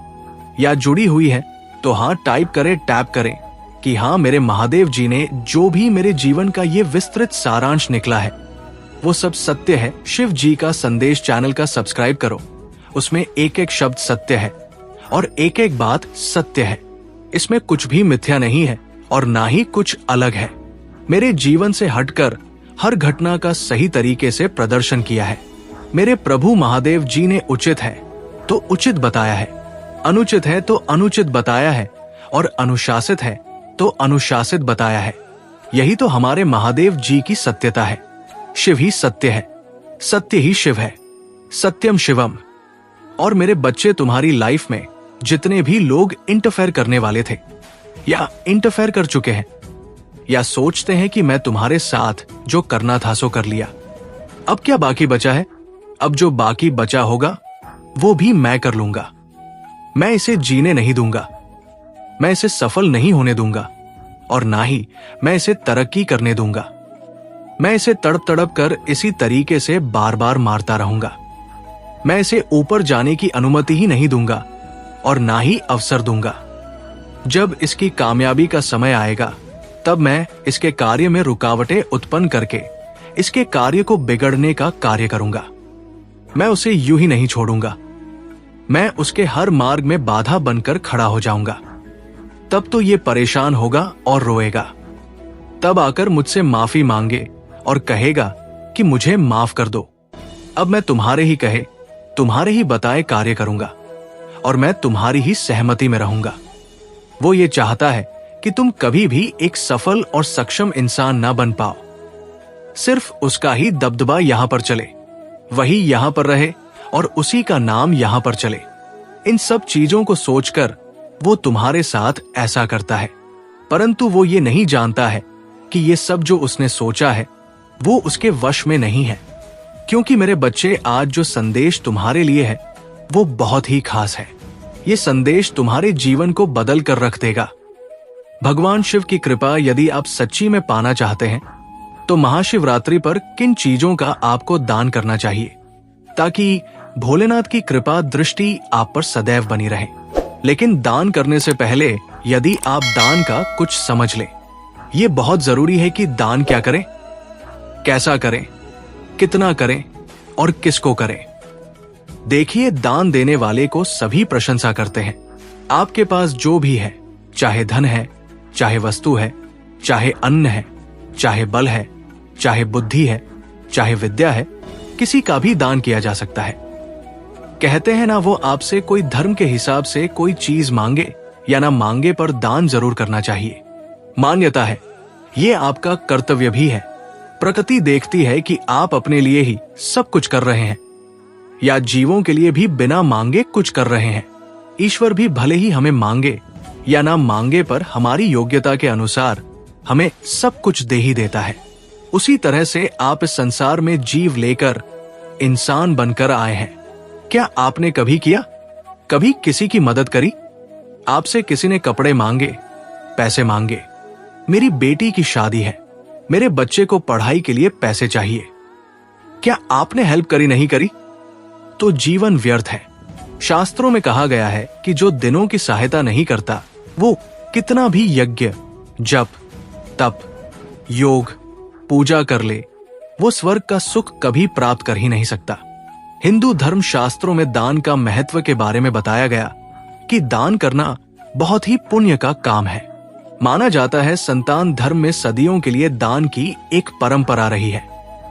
या जुड़ी हुई है तो हाँ टाइप करें, टैप करें कि हाँ, मेरे महादेव जी ने जो भी मेरे जीवन का ये विस्तृत सारांश निकला है वो सब सत्य है। शिव जी का संदेश चैनल का सब्सक्राइब करो, उसमें एक एक शब्द सत्य है और एक एक बात सत्य है। इसमें कुछ भी मिथ्या नहीं है और ना ही कुछ अलग है। मेरे जीवन से हटकर हर घटना का सही तरीके से प्रदर्शन किया है। मेरे प्रभु महादेव जी ने उचित है तो उचित बताया है, अनुचित है तो अनुचित बताया है और अनुशासित है तो अनुशासित बताया है। यही तो हमारे महादेव जी की सत्यता है। शिव ही सत्य है, सत्य ही शिव है, सत्यम शिवम। और मेरे बच्चे, तुम्हारी लाइफ में जितने भी लोग इंटरफेयर करने वाले थे या इंटरफेयर कर चुके हैं या सोचते हैं कि मैं तुम्हारे साथ जो करना था सो कर लिया, अब क्या बाकी बचा है? अब जो बाकी बचा होगा वो भी मैं कर लूंगा। मैं इसे जीने नहीं दूंगा, मैं इसे सफल नहीं होने दूंगा और ना ही मैं इसे तरक्की करने दूंगा। मैं इसे तड़प तड़प कर इसी तरीके से बार बार मारता रहूंगा। मैं इसे ऊपर जाने की अनुमति ही नहीं दूंगा और ना ही अवसर दूंगा। जब इसकी कामयाबी का समय आएगा तब मैं इसके कार्य में रुकावटें उत्पन्न करके इसके कार्य को बिगड़ने का कार्य करूंगा। मैं उसे यूं ही नहीं छोड़ूंगा, मैं उसके हर मार्ग में बाधा बनकर खड़ा हो जाऊंगा। तब तो ये परेशान होगा और रोएगा, तब आकर मुझसे माफी मांगे और कहेगा कि मुझे माफ कर दो। अब मैं तुम्हारे ही कहे, तुम्हारे ही बताए कार्य करूंगा और मैं तुम्हारी ही सहमति में रहूंगा। वो ये चाहता है कि तुम कभी भी एक सफल और सक्षम इंसान ना बन पाओ। सिर्फ उसका ही दबदबा यहां पर चले, वही यहां पर रहे और उसी का नाम यहां पर चले। इन सब चीजों को सोचकर वो तुम्हारे साथ ऐसा करता है, परंतु वो ये नहीं जानता है कि ये सब जो उसने सोचा है वो उसके वश में नहीं है। क्योंकि मेरे बच्चे, आज जो संदेश तुम्हारे लिए है वो बहुत ही खास है। ये संदेश तुम्हारे जीवन को बदल कर रख देगा। भगवान शिव की कृपा यदि आप सच्ची में पाना चाहते हैं तो महाशिवरात्रि पर किन चीजों का आपको दान करना चाहिए ताकि भोलेनाथ की कृपा दृष्टि आप पर सदैव बनी रहे। लेकिन दान करने से पहले यदि आप दान का कुछ समझ लें। ये बहुत जरूरी है कि दान क्या करें, कैसा करें, कितना करें और किसको करें। देखिए, दान देने वाले को सभी प्रशंसा करते हैं। आपके पास जो भी है, चाहे धन है, चाहे वस्तु है, चाहे अन्न है, चाहे बल है, चाहे बुद्धि है, चाहे विद्या है, किसी का भी दान किया जा सकता है। कहते हैं ना, वो आपसे कोई धर्म के हिसाब से कोई चीज मांगे या ना मांगे, पर दान जरूर करना चाहिए। मान्यता है, ये आपका कर्तव्य भी है। प्रकृति देखती है कि आप अपने लिए ही सब कुछ कर रहे हैं या जीवों के लिए भी बिना मांगे कुछ कर रहे हैं। ईश्वर भी भले ही हमें मांगे या ना मांगे, पर हमारी योग्यता के अनुसार हमें सब कुछ दे ही देता है। उसी तरह से आप इस संसार में जीव लेकर इंसान बनकर आए हैं। क्या आपने कभी किया, कभी किसी की मदद करी? आपसे किसी ने कपड़े मांगे, पैसे मांगे, मेरी बेटी की शादी है, मेरे बच्चे को पढ़ाई के लिए पैसे चाहिए, क्या आपने हेल्प करी? नहीं करी तो जीवन व्यर्थ है। शास्त्रों में कहा गया है कि जो दिनों की सहायता नहीं करता, वो कितना भी यज्ञ, जप, तप, योग, पूजा कर ले, वो स्वर्ग का सुख कभी प्राप्त कर ही नहीं सकता। हिंदू धर्म शास्त्रों में दान का महत्व के बारे में बताया गया कि दान करना बहुत ही पुण्य का काम है। माना जाता है संतान धर्म में सदियों के लिए दान की एक परंपरा रही है।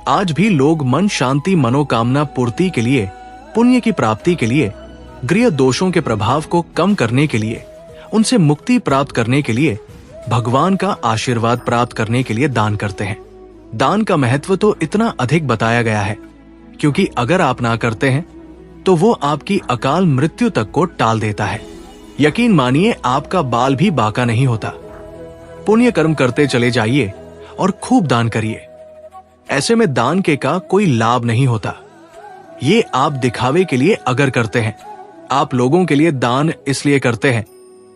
आज भी लोग मन शांति, मनोकामना पूर्ति के लिए, पुण्य की प्राप्ति के लिए, गृह दोषों के प्रभाव को कम करने के लिए, उनसे मुक्ति प्राप्त करने के लिए, भगवान का आशीर्वाद प्राप्त करने के लिए दान करते हैं। दान का महत्व तो इतना अधिक बताया गया है क्योंकि अगर आप ना करते हैं तो वो आपकी अकाल मृत्यु तक को टाल देता है। यकीन मानिए, आपका बाल भी बाका नहीं होता। पुण्य कर्म करते चले जाइए और खूब दान करिए। ऐसे में दान के का कोई लाभ नहीं होता। ये आप दिखावे के लिए अगर करते हैं, आप लोगों के लिए दान इसलिए करते हैं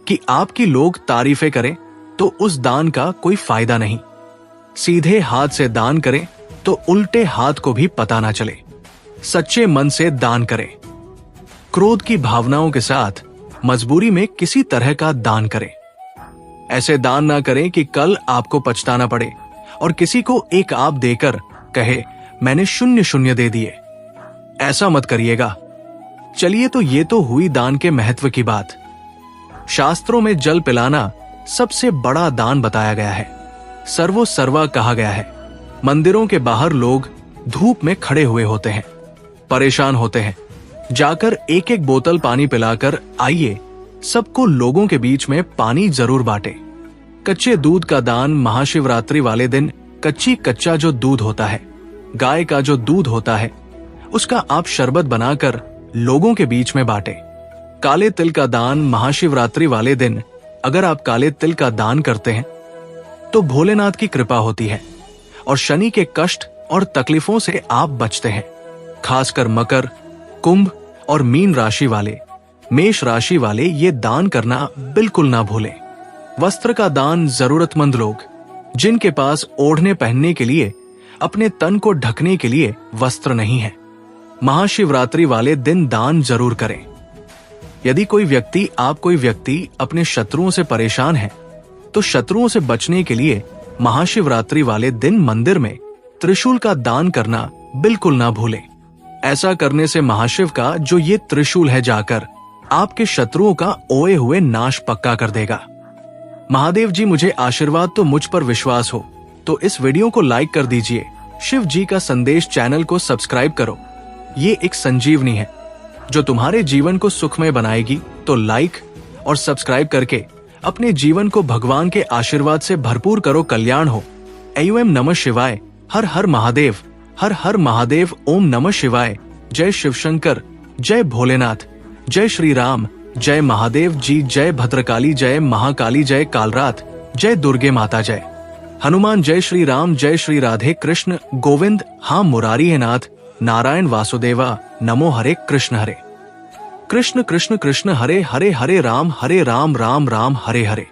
कि आपकी लोग तारीफें करें, तो उस दान का कोई फायदा नहीं। सीधे हाथ से दान करें तो उल्टे हाथ को भी पता ना चले। सच्चे मन से दान करें। क्रोध की भावनाओं के साथ मजबूरी में किसी तरह का दान करें। ऐसे दान ना करें कि कल आपको पछताना पड़े और किसी को एक आप देकर कहे मैंने 0 दे दिए। ऐसा मत करिएगा। चलिए, तो ये तो हुई दान के महत्व की बात। शास्त्रों में जल पिलाना सबसे बड़ा दान बताया गया है। सर्वो सर्वा कहा गया है। मंदिरों के बाहर लोग धूप में खड़े हुए होते हैं, परेशान होते हैं। जाकर एक एक बोतल पानी पिलाकर आइए, सबको लोगों के बीच में पानी जरूर बांटे। कच्चे दूध का दान महाशिवरात्रि वाले दिन कच्चा जो दूध होता है, गाय का जो दूध होता है, उसका आप शरबत बनाकर लोगों के बीच में बांटे। काले तिल का दान महाशिवरात्रि वाले दिन अगर आप काले तिल का दान करते हैं तो भोलेनाथ की कृपा होती है और शनि के कष्ट और तकलीफों से आप बचते हैं। खासकर मकर, कुंभ और मीन राशि वाले, मेष राशि वाले ये दान करना बिल्कुल ना भूलें। वस्त्र का दान जरूरतमंद लोग, जिनके पास ओढ़ने पहनने के लिए, अपने तन को ढकने के लिए वस्त्र नहीं है, महाशिवरात्रि वाले दिन दान जरूर करें। यदि कोई व्यक्ति अपने शत्रुओं से परेशान है तो शत्रुओं से बचने के लिए महाशिवरात्रि वाले दिन मंदिर में त्रिशूल का दान करना बिल्कुल ना भूलें। ऐसा करने से महाशिव का जो ये त्रिशूल है जाकर आपके शत्रुओं का ओए हुए नाश पक्का कर देगा। महादेव जी मुझे आशीर्वाद तो मुझ पर विश्वास हो तो इस वीडियो को लाइक कर दीजिए। शिव जी का संदेश चैनल को सब्सक्राइब करो। ये एक संजीवनी है जो तुम्हारे जीवन को सुखमय बनाएगी। तो लाइक और सब्सक्राइब करके अपने जीवन को भगवान के आशीर्वाद से भरपूर करो। कल्याण हो। एम नमः शिवाय। हर हर महादेव। हर हर महादेव। ओम नमः शिवाय। जय शिव शंकर। जय भोलेनाथ। जय श्री राम। जय महादेव जी। जय भद्रकाली। जय महाकाली। जय कालरात। जय दुर्गे माता। जय हनुमान। जय श्री राम। जय श्री राधे कृष्ण गोविंद। हाँ मुरारी है नाथ। नारायण वासुदेवा। नमो हरे कृष्ण हरे कृष्ण कृष्ण कृष्ण हरे हरे हरे राम राम राम हरे हरे।